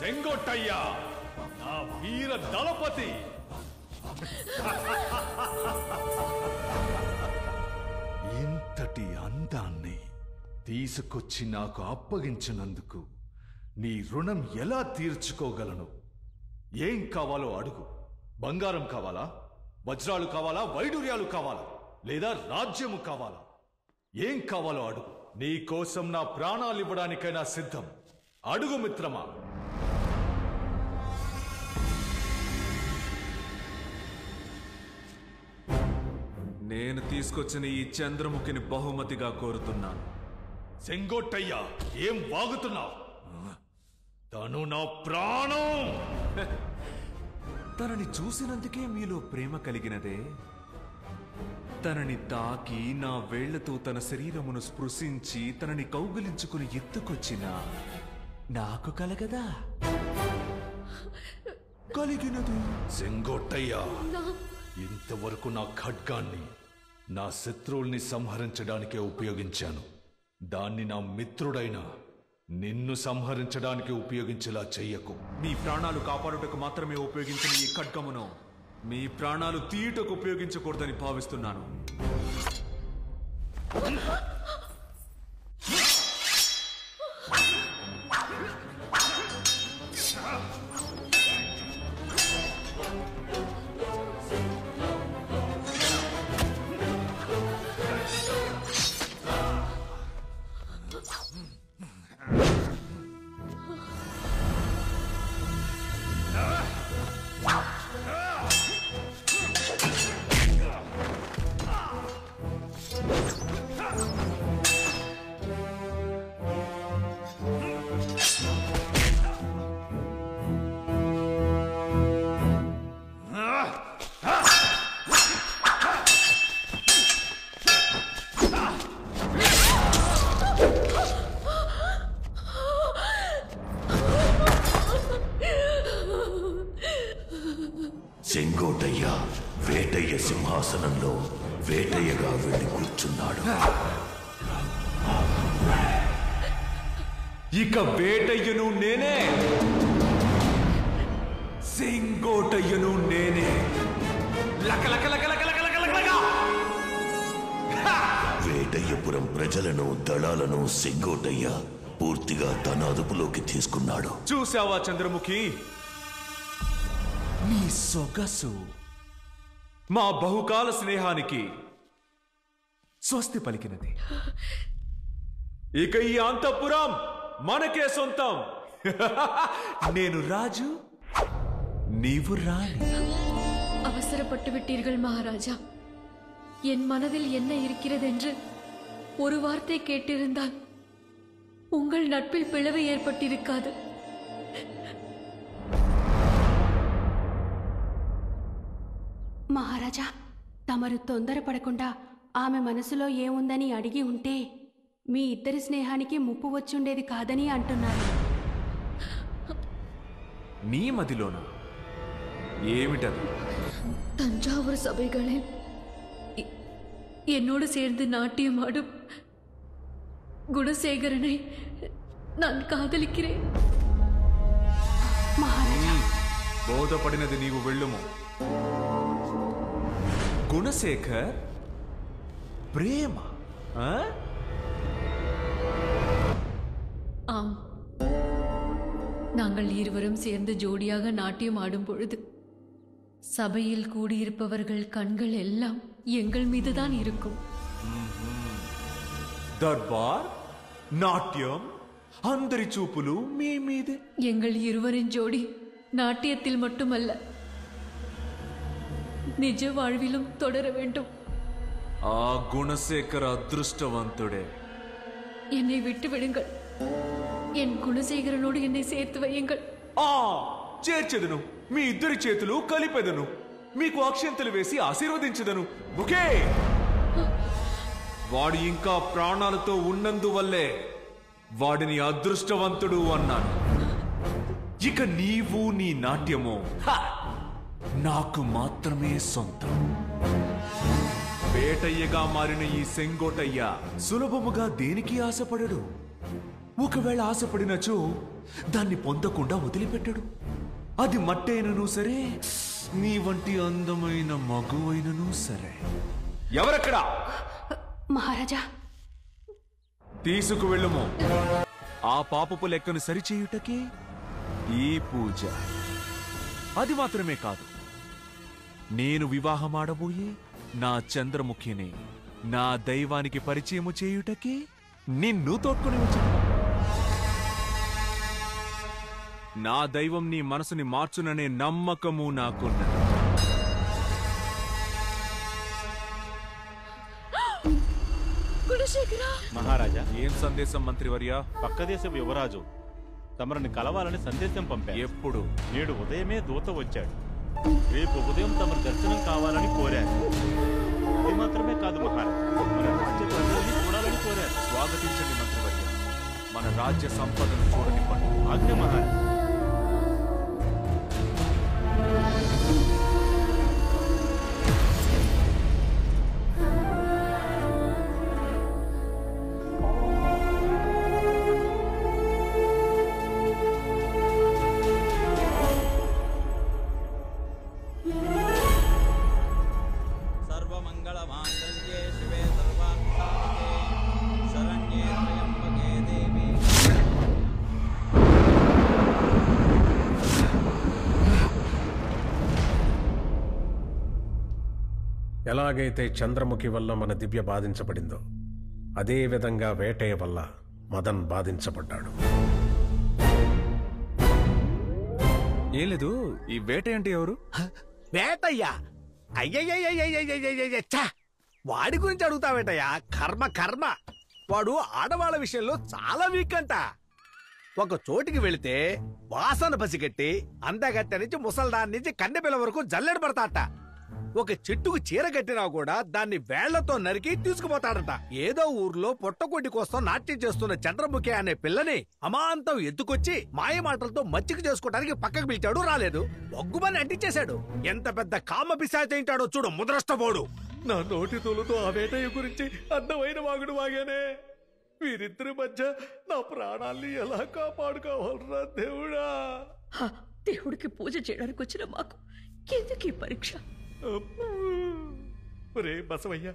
సెంగోట్టయ్యా, నా వీర దళపతి. ఇంతటి అందాన్ని తీసుకొచ్చి నాకు అప్పగించినందుకు నీ రుణం ఎలా తీర్చుకోగలను? ఏం కావాలో అడుగు. బంగారం కావాలా? వజ్రాలు కావాలా? వైడూర్యాలు కావాలా? లేదా రాజ్యము కావాలా? ఏం కావాలో అడుగు. నీ కోసం నా ప్రాణాలు ఇవ్వడానికైనా సిద్ధం. అడుగు మిత్రమా. నేను తీసుకొచ్చిన ఈ చంద్రముఖిని బహుమతిగా కోరుతున్నాను. సెంగోట్టయ్యా, ఏం వాగుతున్నావు? తను నా ప్రాణం. తనని చూసినందుకే మీలో ప్రేమ కలిగినదే. తనని తాకి నా వేళ్లతో తన శరీరమును స్పృశించి తనని కౌగిలించుకుని ఎత్తుకొచ్చిన నాకు కలగదా? కలిగినది. సెంగోట్టయ్యా, ఇంతవరకు నా ఖడ్గాన్ని నా శత్రువుల్ని సంహరించడానికే ఉపయోగించాను. దాన్ని నా మిత్రుడైన నిన్ను సంహరించడానికి ఉపయోగించేలా చెయ్యకు. మీ ప్రాణాలు కాపాడుటకు మాత్రమే ఉపయోగించిన ఈ ఖడ్గమును మీ ప్రాణాలు తీయుటకు ఉపయోగించకూడదని భావిస్తున్నాను. సెంగోటయ్య వేటయ్య సింహాసనంలో వేటయ్యగా వెళ్ళి కూర్చున్నాడు. ఇక వేటయ్యను నేనే, సెంగోటయ్యను నేనే. వేటయ్యపురం ప్రజలను దళాలను సెంగోటయ్య పూర్తిగా తన అదుపులోకి తీసుకున్నాడు. చూసావా చంద్రముఖి, నీ సొగసు మా బహుకాల స్నేహానికి స్వస్తి పలికినది. ఇక ఈ అంతఃపురం మనకే సొంతం. నేను రాజు, నీవు రాణి. அவசரப்பட்டு விட்டீர்கள் மகாராஜா. என் மனதில் என்ன இருக்கிறதென்று ஒரு வார்த்தை கேட்டிருந்தால் உங்கள் நட்பில் பிளவு ஏற்பட்டிருக்காது. మహారాజా, తమరు తొందరపడకుండా ఆమె మనసులో ఏముందని అడిగి ఉంటే మీ ఇద్దరి స్నేహానికి ముప్పు వచ్చుండేది కాదని అంటున్నారు. నీ మదిలోనా? ఏమిటది? தஞ்சாவூர் சபைகளில் என்னோடு சேர்ந்து நாட்டியம் ஆடும் குணசேகரனை நான் காதலிக்கிறேன். బోధపడినది నీవు వెళ్ళుము. குணசேகர் பிரேம? ஆம், நாங்கள் இருவரும் சேர்ந்து ஜோடியாக நாட்டியம் ஆடும் பொழுது சபையில் கூடியிருப்பவர்கள் கண்கள் எல்லாம் எங்கள் மீதுதான் இருக்கும். దర్బార్, నాట్యం, అందరి చూపులు మీ మీదే. எங்கள் இருவரின் ஜோடி நாட்டியத்தில் மட்டுமல்ல, நிஜ வாழ்விலும் தொடர வேண்டும். ఆ గుణశేఖర అదృష్టవంతుడే. என்னை விட்டு விடுங்கள். என் குணசேகரனோடு என்னை சேர்த்து வையுங்கள். చేర్చెదను. మీ ఇద్దరి చేతులు కలిపెదను. మీకు అక్షంతలు వేసి ఆశీర్వదించదను. ఓకే? వాడు ఇంకా ప్రాణాలతో ఉన్నందువల్లే వాడిని అదృష్టవంతుడు అన్నాను. ఇక నీవు నీ నాట్యము నాకు మాత్రమే సొంతం. వేటయ్యగా మారిన ఈ సెంగోటయ్య సులభముగా దేనికి ఆశపడడు. ఒకవేళ ఆశపడినచో దాన్ని పొందకుండా వదిలిపెట్టడు. అది మట్టైనను సరే, నీ వంటి అందమైన మగువైనను సరే. ఎవరక్కడా? మహారాజా, తీసుకువెళ్ళుము. ఆ పాపపు లెక్కను సరిచేయుటకే ఈ పూజ. అది మాత్రమే కాదు, నేను వివాహమాడబోయే నా చంద్రముఖిని నా దైవానికి పరిచయము చేయుటకే నిన్ను తోడ్కొని వచ్చాను. నా దైవం నీ మనసుని మార్చుననే నమ్మకము నాకున్నది. మహారాజా, ఏం సందేశం మంత్రివర్య? పక్క దేశం యువరాజు తమరిని కలవాలని సందేశం పంపారు. ఎప్పుడు? నేడు ఉదయమే దూత వచ్చాడు. రేపు ఉదయం తమరి దర్శనం కావాలని కోరారు. ఇది మాత్రమే కాదు మహారాజా, మన రాజ్య ప్రజల్ని చూడాలని కోరారు. స్వాగతించండి మంత్రివర్య. మన రాజ్య సంపదను చూడనివ్వండి. ఆజ్ఞ మహారాజా. ఎలాగైతే చంద్రముఖి వల్ల మన దివ్య బాధించబడిందో అదే విధంగా వేటయ్య వల్ల మదన్ బాధించబడ్డాడు. ఏం లేదు, ఈ వేట అంటే ఎవరు? వేటయ్యా? అయ్యయ్యా, వాడి గురించి అడుగుతావేటయ్యా? కర్మ కర్మ. వాడు ఆడవాళ్ళ విషయంలో చాలా వీక్ అంట. ఒక చోటికి వెళితే వాసన పసిగట్టి అందగట్టె నుంచి ముసల్దాన్ నుంచి కన్నెపిల్ల వరకు జల్లెడ పడతాట. ఒక చెట్టుకు చీర కట్టినా కూడా దాన్ని వేళ్లతో నరికి తీసుకుపోతాడట. ఏదో ఊర్లో పొట్టకొడ్డి కోసం నాట్యం చేస్తున్న చంద్రముఖి అనే పిల్లని అమాంతం ఎత్తుకొచ్చి మాయ మాటలతో మచ్చిక చేసుకోవడానికి పక్కకు పిలిచాడు, రాలేదు. బొగ్గుమని అంటించేశాడు. ఎంత పెద్ద కామ పిశాచయింటాడో చూడు ముద్రష్టపోడు. నా నోటి తోలుతో ఆ వేటయ్య గురించి అందమైన వాగుడు వాగానే. వీరిద్దరి మధ్య నా ప్రాణాల్ని ఎలా కాపాడుకోవాలరా దేవుడా? దేవుడికి పూజ చేయడానికి వచ్చిన మాకు ఎందుకు ఈ పరీక్ష? రే బసవయ్య,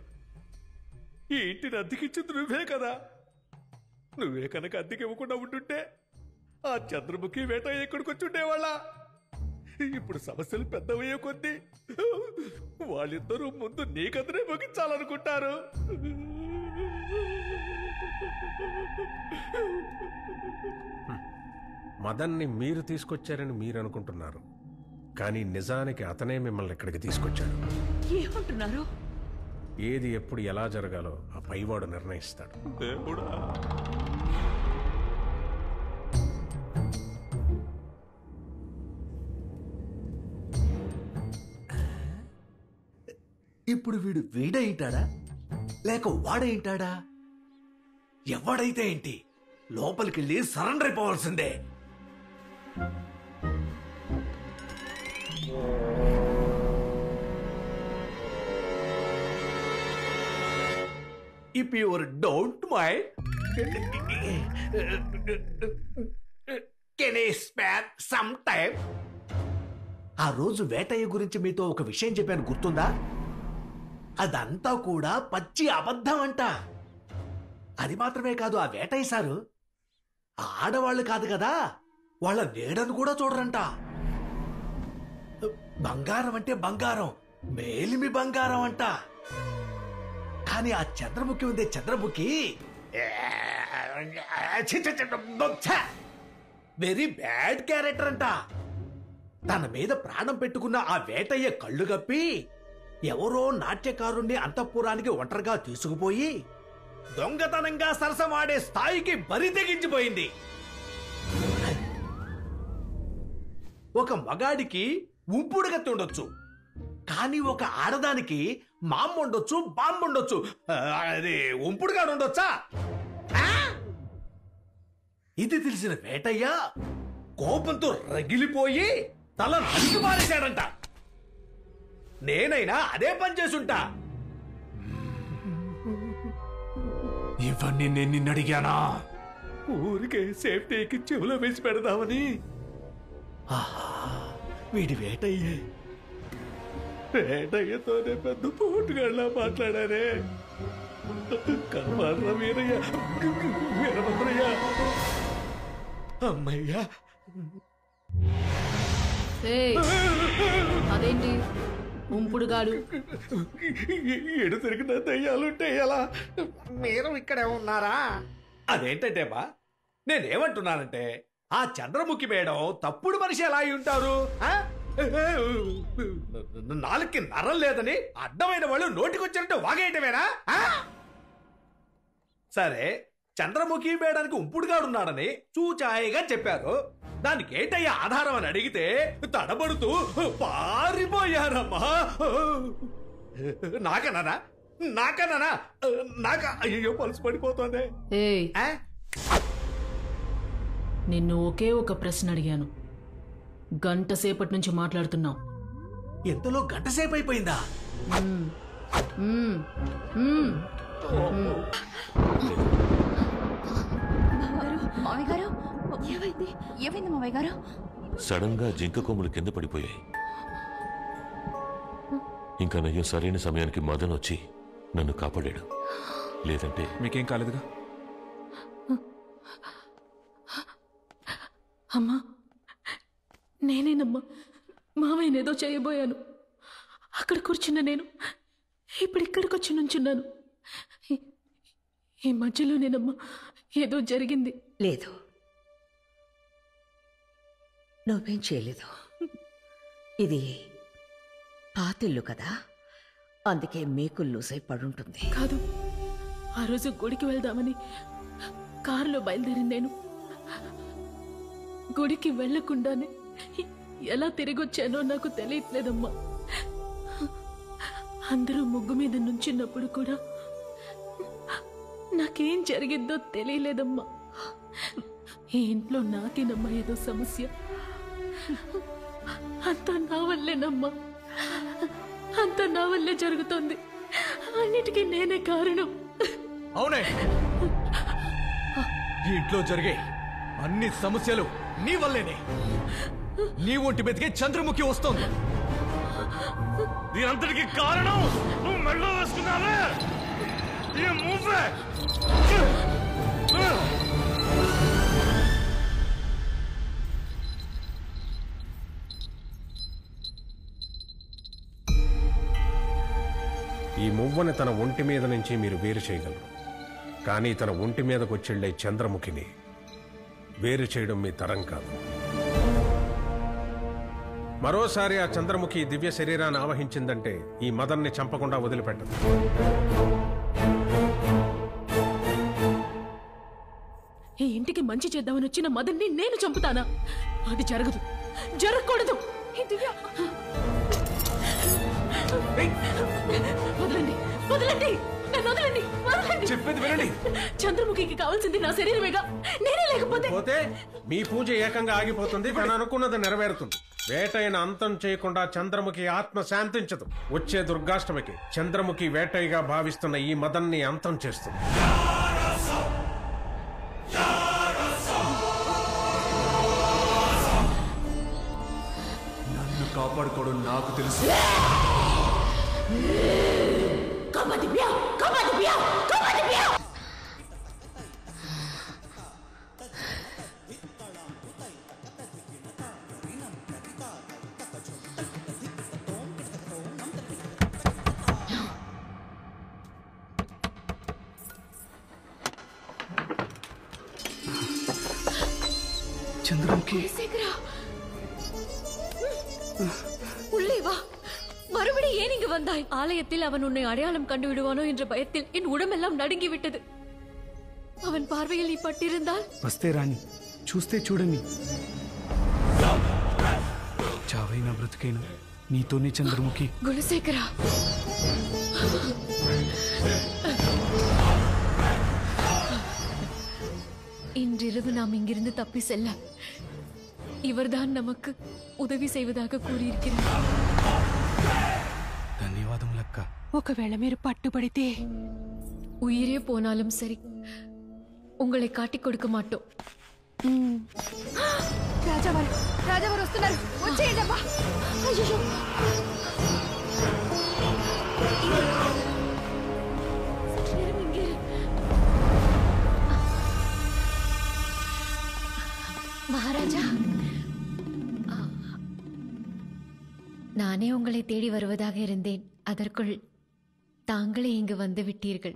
ఈ ఇంటిని అద్దెకిచ్చింది నువ్వే కదా. నువ్వే కనుక అద్దెకి ఇవ్వకుండా ఉంటుంటే ఆ చంద్రముఖి వేట ఎక్కడికి వచ్చి ఉండేవాళ్ళ. ఇప్పుడు సమస్యలు పెద్దవయ్యే కొద్దీ వాళ్ళిద్దరూ ముందు నీకదనే ముగించాలనుకుంటారు. మదన్ని మీరు తీసుకొచ్చారని మీరు అనుకుంటున్నారు, కానీ నిజానికి అతనే మిమ్మల్ని ఇక్కడికి తీసుకొచ్చాడు. ఏమంటున్నారు? ఏది ఎప్పుడు ఎలా జరగాలో ఆ పైవాడు నిర్ణయిస్తాడు. దేవుడా, ఇప్పుడు వీడు వీడైంటాడా లేక వాడైంటాడా? ఎవడైతే ఏంటి, లోపలికెళ్ళి surrender అయిపోవాల్సిందే. If you don't mind, can I spare some time? ఆ రోజు వేటయ్య గురించి మీతో ఒక విషయం చెప్పాను, గుర్తుందా? అదంతా కూడా పచ్చి అబద్ధం అంట. అది మాత్రమే కాదు, ఆ వేటయ్య సారు ఆడవాళ్ళు కాదు కదా, వాళ్ళ నీడను కూడా చూడరంట. బంగారం అంటే బంగారం, మేలిమి బంగారం అంట. కానీ ఆ చంద్రముఖి ఉందే, చంద్రముఖి వెరీ బ్యాడ్ క్యారెక్టర్ అంట. తన మీద ప్రాణం పెట్టుకున్న ఆ వేటయ్య కళ్ళు గప్పి ఎవరో నాట్యకారుణ్ణి అంతఃపురానికి ఒంటరిగా తీసుకుపోయి దొంగతనంగా సరసమాడే స్థాయికి బరి తెగించిపోయింది. ఒక మగాడికి ఉంపుడుగత్తి ఉండొచ్చు, కానీ ఒక ఆడదానికి మామ్ ఉండొచ్చు, బాంబు ఉండొచ్చు. అది ఉంపుడుగా ఉండొచ్చా? ఇది తెలిసిన వేటయ్య కోపంతో రగిలిపోయి తల నరికి మారేశాడంట. నేనైనా అదే పని చేసుంటా. ఇవన్నీ నేను నిన్ను అడిగానా? ఊరికే సేఫ్టీకి చెవులో వేసి పెడదామని. వీడి వేటయ్యే. వేటయ్యతోనే పెద్ద పోటుగాళ్ళ మాట్లాడారే. కర్మార వీరయ్య, వీరభద్రయ్య, అమ్మయ్యా. అదేంటి ఉంపుడుగాడు? ఎడు తిరిగిన దయ్యాలుంటే ఎలా? మీరు ఇక్కడే ఉన్నారా? అదేంటంటే బా, నేనేమంటున్నానంటే ఆ చంద్రముఖి మేడం తప్పుడు మనిషి ఎలా అయి ఉంటారు? నాలుగుకి నరం లేదని అడ్డమైన వాళ్ళు నోటికొచ్చినట్టు వాగేయటమేనా? సరే, చంద్రముఖి మేడానికి ఉంపుడుగాడున్నాడని చూచాయిగా చెప్పారు. దానికి ఏంటయ్యా ఆధారం అని అడిగితే తడబడుతూ పారిపోయారమ్మా. నాకన్నానా నాక అయ్యో పలుసు పడిపోతుంది. నిన్ను ఒకే ఒక ప్రశ్న అడిగాను, గంట సేపటి నుంచి మాట్లాడుతున్నావు. ఎంతలో గంట సేపు అయిపోయిందా? మామయ్య గారు, ఏమైంది మామయ్య గారు? సడన్ గా జింక కొమ్ములు కింద పడిపోయాయి. ఇంకా నయ్యం సరైన సమయానికి మదన్ వచ్చి నన్ను కాపాడాడు. లేదంటే మీకేం కాలేదుగా? అమ్మా, నేనేనమ్మా మావయ్యనేదో చేయబోయాను. అక్కడ కూర్చున్న నేను ఇప్పుడు ఇక్కడికి వచ్చి నుంచున్నాను. ఈ మధ్యలోనేనమ్మా ఏదో జరిగింది. లేదు, నువ్వేం చేయలేదు. ఇది పాతిల్లు కదా, అందుకే మీకు లూసై పడుంటుంది. కాదు, ఆ రోజు గుడికి వెళ్దామని కారులో బయలుదేరింది నేను. గుడికి వెళ్లకుండానే ఎలా తిరిగొచ్చానో నాకు తెలియట్లేదమ్మా. అందరూ ముగ్గు మీద నుంచున్నప్పుడు కూడా నాకేం జరిగిందో తెలియలేదమ్మా. ఈ ఇంట్లో నాకేనమ్మా ఏదో సమస్య. అంతా నా వల్లేనమ్మా, అంతా నా వల్లే జరుగుతోంది. అన్నిటికీ నేనే కారణం. అవునే, ఈ ఇంట్లో జరిగే అన్ని సమస్యలు నీ వల్లేనే. నీ ఒంటి మీదకే చంద్రముఖి వస్తోంది. దీనంతటికి కారణం నువ్వు మెళ్ళో వేసుకున్నావే ఈ మూవే. ఈ మువ్వని తన ఒంటి మీద నుంచి మీరు వేరు చేయగలరు, కానీ తన ఒంటి మీదకు వచ్చెళ్లే చంద్రముఖిని వేరు చేయడం మీ తరం కాదు. మరోసారి ఆ చంద్రముఖి దివ్య శరీరాన్ని ఆవహించిందంటే ఈ మదన్ని చంపకుండా వదిలిపెట్టదు. ఈ ఇంటికి మంచి చేద్దామని వచ్చిన మదన్ని నేను చంపుతానా? అది జరగదు, జరగకూడదు. ఈ దివ్య వదలండి, వదలండి, నన్ను వదలండి, వదలండి. చెప్పేది వినండి. చంద్రముఖికి కావాల్సింది నా శరీరమేగా. నేనే లేకపోతే మీ పూజ ఏకంగా ఆగిపోతుంది. తను అనుకున్నది నెరవేరుతుంది. వేటైన అంతం చేయకుండా చంద్రముఖి ఆత్మ శాంతించదు. వచ్చే దుర్గాష్టమికి చంద్రముఖి వేటైగా భావిస్తున్న ఈ మదన్ని అంతం చేస్తుంది. నన్ను కాపాడుకోవడం నాకు తెలుసు. சந்திரமுகி உள்ளே வா. மறுபடியும் ஏன் இங்கு வந்தாய்? ஆலயத்தில் அவன் உன்னை அடையாளம் கண்டு விடுவானோ என்ற பயத்தில் என் உடம்பெல்லாம் நடுங்கி விட்டது. அவன் பார்வையில் நீ பட்டிருந்தால் వస్తే రాని, చూస్తే చూడని. చావైనా బ్రతికైనా నీతోనే చంద్రముఖి. குணசேகரா, இன்றிரவு நாம் இங்கிருந்து தப்பி செல்ல இவர்தான் நமக்கு உதவி செய்வதாக கூறியிருக்கிறார். ధన్యవాదములక్క. ఒకవేళ మీరు పట్టుబడితే உயிரே போனாலும் சரி, உங்களை காட்டிக் கொடுக்க மாட்டோம். రాజావారు, రాజావారు వస్తున్నారు. వచ్చేయండి అబ్బా. అయ్యో, மகாராஜா, நானே உங்களை தேடி வருவதாக இருந்தேன். அதற்குள் தாங்களே இங்கு வந்து விட்டீர்கள்.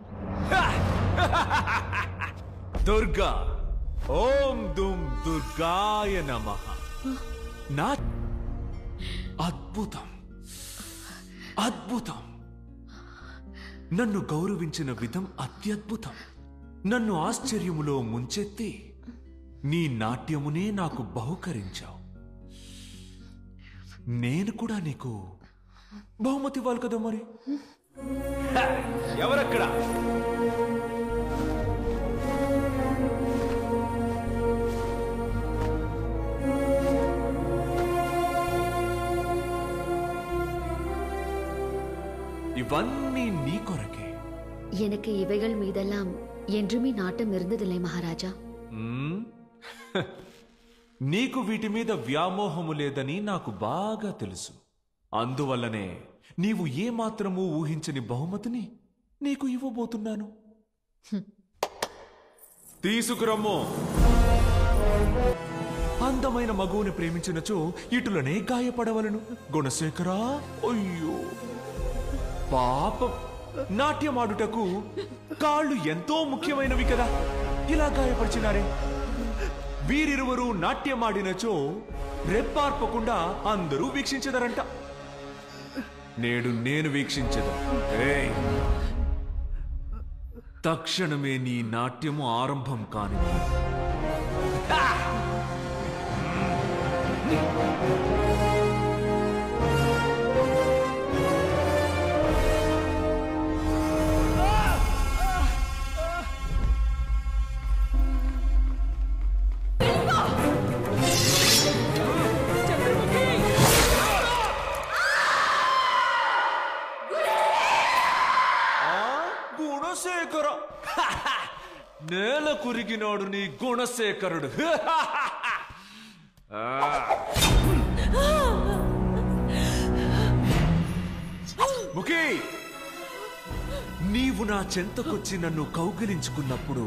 దుర్గా, ఓం దుం దుర్గాయ నమః. నా అద్భుతం, అద్భుతం. నన్ను గౌరవించిన విధం అత్యద్భుతం. నన్ను ఆశ్చర్యములో ముంచెత్తి నీ నాట్యమునే నాకు బహుకరించావు. నేను కూడా నీకు బహుమతి ఇవ్వాలి కదా మరి. ఎవరక్కడ? இவன்னி நீ கொரக்கே. எனக்கு இவைகள் மீதெல்லாம் என்றுமே நாட்டம் இருந்ததில்லை மகாராஜா. నీకు వీటి మీద వ్యామోహము లేదని నాకు బాగా తెలుసు. అందువల్లనే నీవు ఏమాత్రమూ ఊహించని బహుమతిని నీకు ఇవ్వబోతున్నాను. తీసుకురమ్ము. అందమైన మగువుని ప్రేమించినచో ఇటులనే గాయపడవలను. గుణశేఖరా, అయ్యో పాపం. నాట్యమాడుటకు కాళ్ళు ఎంతో ముఖ్యమైనవి కదా, ఇలా గాయపరిచినారే. వీరిరువరు నాట్యమాడినచో రెప్పార్పకుండా అందరూ వీక్షించదరంట. నేడు నేను వీక్షించదు. తక్షణమే నీ నాట్యము ఆరంభం కాని. గుణశేఖర, నేల కురిగినోడు నీ గుణశేఖరుడు. ముఖి, నీవు నా చెంతకొచ్చి నన్ను కౌగిలించుకున్నప్పుడు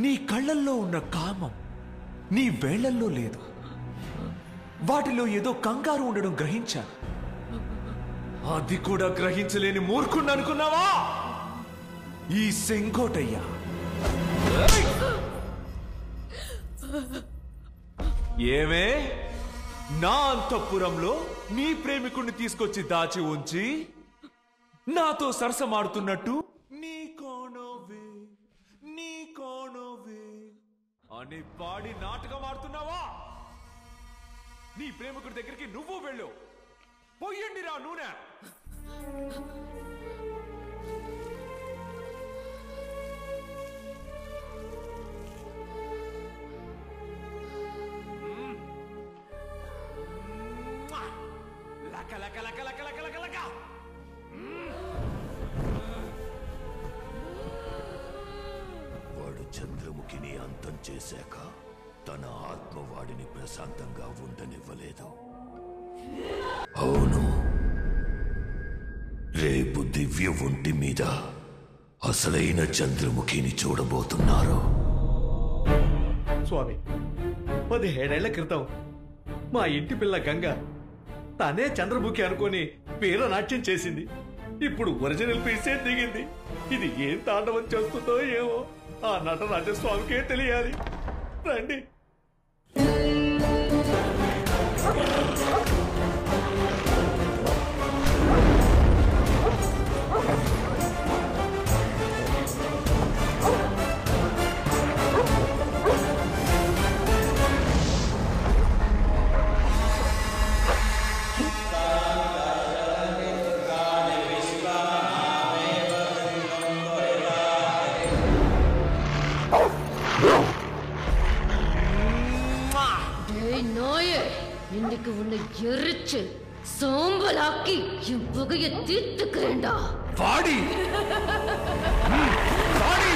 నీ కళ్ళల్లో ఉన్న కామం నీ వేళ్లల్లో లేదు. వాటిలో ఏదో కంగారు ఉండడం గ్రహించాను. అది కూడా గ్రహించలేని మూర్ఖుణ్ణి అనుకున్నావా? ఈ సెంకోటయ్యా ఏమే నా అంతఃపురంలో నీ ప్రేమికుణ్ణి తీసుకొచ్చి దాచి ఉంచి నాతో సరసమాడుతున్నట్టు నీ కోణోవే అని పాడి నాటకం ఆడుతున్నావా? నీ ప్రేమికుడి దగ్గరికి నువ్వు వెళ్ళు. పొయ్యండి రా నూనె. వాడు చంద్రముఖిని అంతం చేశాక తన ఆత్మ వాడిని ప్రశాంతంగా ఉండనివ్వలేదు. అవును, రేపు దివ్య ఒంటి మీద అసలైన చంద్రముఖిని చూడబోతున్నారు. స్వామి, 17 ఏళ్ల క్రితం మా ఇంటి పిల్ల గంగ తనే చంద్రముఖి అనుకొని వీరనాట్యం చేసింది. ఇప్పుడు ఒరిజినల్ పీసే దిగింది. ఇది ఏం తాండవం చేస్తుందో ఏమో ఆ నటరాజస్వామికే తెలియాలి. రండి. இன்னைக்கு உன்னை எரிச்சு சோம்பலாக்கி என் புகையை தீர்த்துக்கிறேன்டா. வாடி வாடி.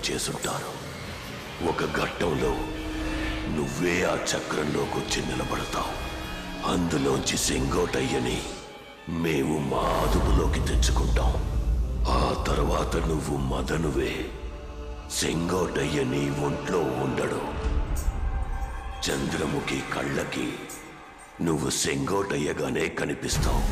చేసుంటారు. ఒక ఘట్టంలో నువ్వే ఆ చక్రంలోకొచ్చి నిలబడతావు. అందులోంచి సెంగోటయ్యని మేము మా అదుపులోకి తెచ్చుకుంటాం. ఆ తర్వాత నువ్వు మదనువే. సెంగోటయ్య నీ ఒంట్లో ఉండడు. చంద్రముఖి కళ్ళకి నువ్వు సెంగోటయ్యగానే కనిపిస్తావు.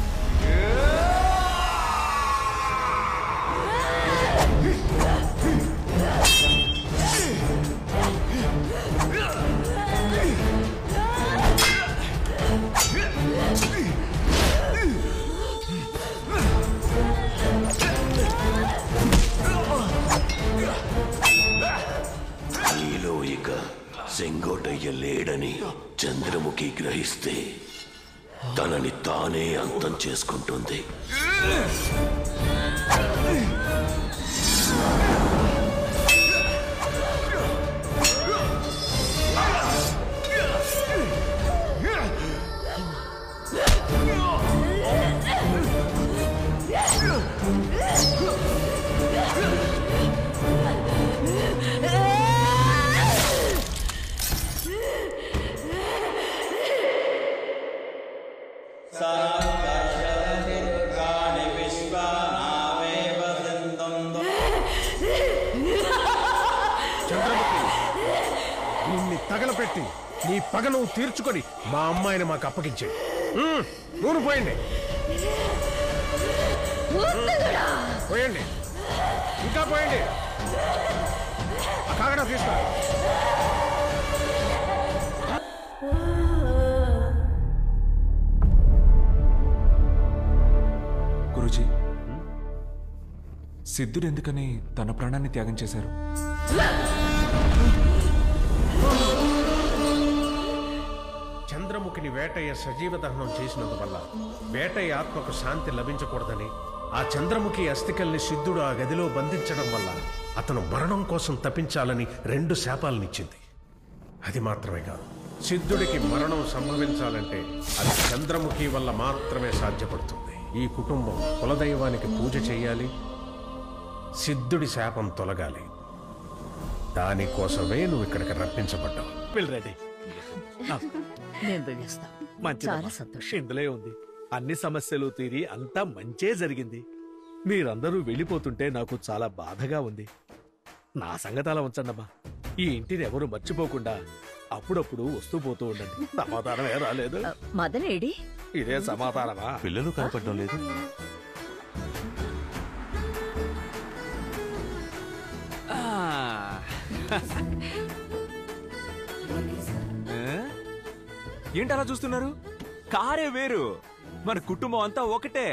నీలో ఇక సెంగోటయ్య లేడని చంద్రముఖి గ్రహిస్తే తనని తానే అంతం చేసుకుంటుంది. నిన్ను తగలపెట్టి నీ పగ నువ్వు తీర్చుకొని మా అమ్మాయిని మాకు అప్పగించే. నూనె పోయండి. పోయండి, ఇంకా పోయండి. కాగడా తీసుకో. గురూజీ, సిద్ధుడు ఎందుకని తన ప్రాణాన్ని త్యాగం చేశారు? చంద్రముఖిని వేటయ్య సజీవ దహనం చేసినందువల్ల వేటయ్య ఆత్మకు శాంతి లభించకూడదని ఆ చంద్రముఖి అస్థికల్ని సిద్ధుడు ఆ గదిలో బంధించడం వల్ల అతను మరణం కోసం తప్పించాలని 2 శాపాలనిచ్చింది. అది మాత్రమే కాదు, సిద్ధుడికి మరణం సంభవించాలంటే అది చంద్రముఖి వల్ల మాత్రమే సాధ్యపడుతుంది. ఈ కుటుంబం కులదైవానికి పూజ చేయాలి, సిద్ధుడి శాపం తొలగాలి. దానికోసమే నువ్వు ఇక్కడికి రప్పించబడ్డావు. మేము వెళ్ళొస్తాం. చాలా సంతోషం. ఇందులో ఉంది, అన్ని సమస్యలు తీరి అంతా మంచే జరిగింది. మీరందరూ వెళ్ళిపోతుంటే నాకు చాలా బాధగా ఉంది. నా సంగతి అలా ఉంచండమ్మా. ఈ ఇంటిని ఎవరు మర్చిపోకుండా అప్పుడప్పుడు వస్తూ పోతూ ఉండండి. సమాధానం ఏ రాలేదు. మదనేడి ఇదే సమాధానమా? పిల్లలు కనపడడం లేదు. ఏంటి అలా చూస్తున్నారు? కారే వేరు, మన కుటుంబం అంతా ఒకటే.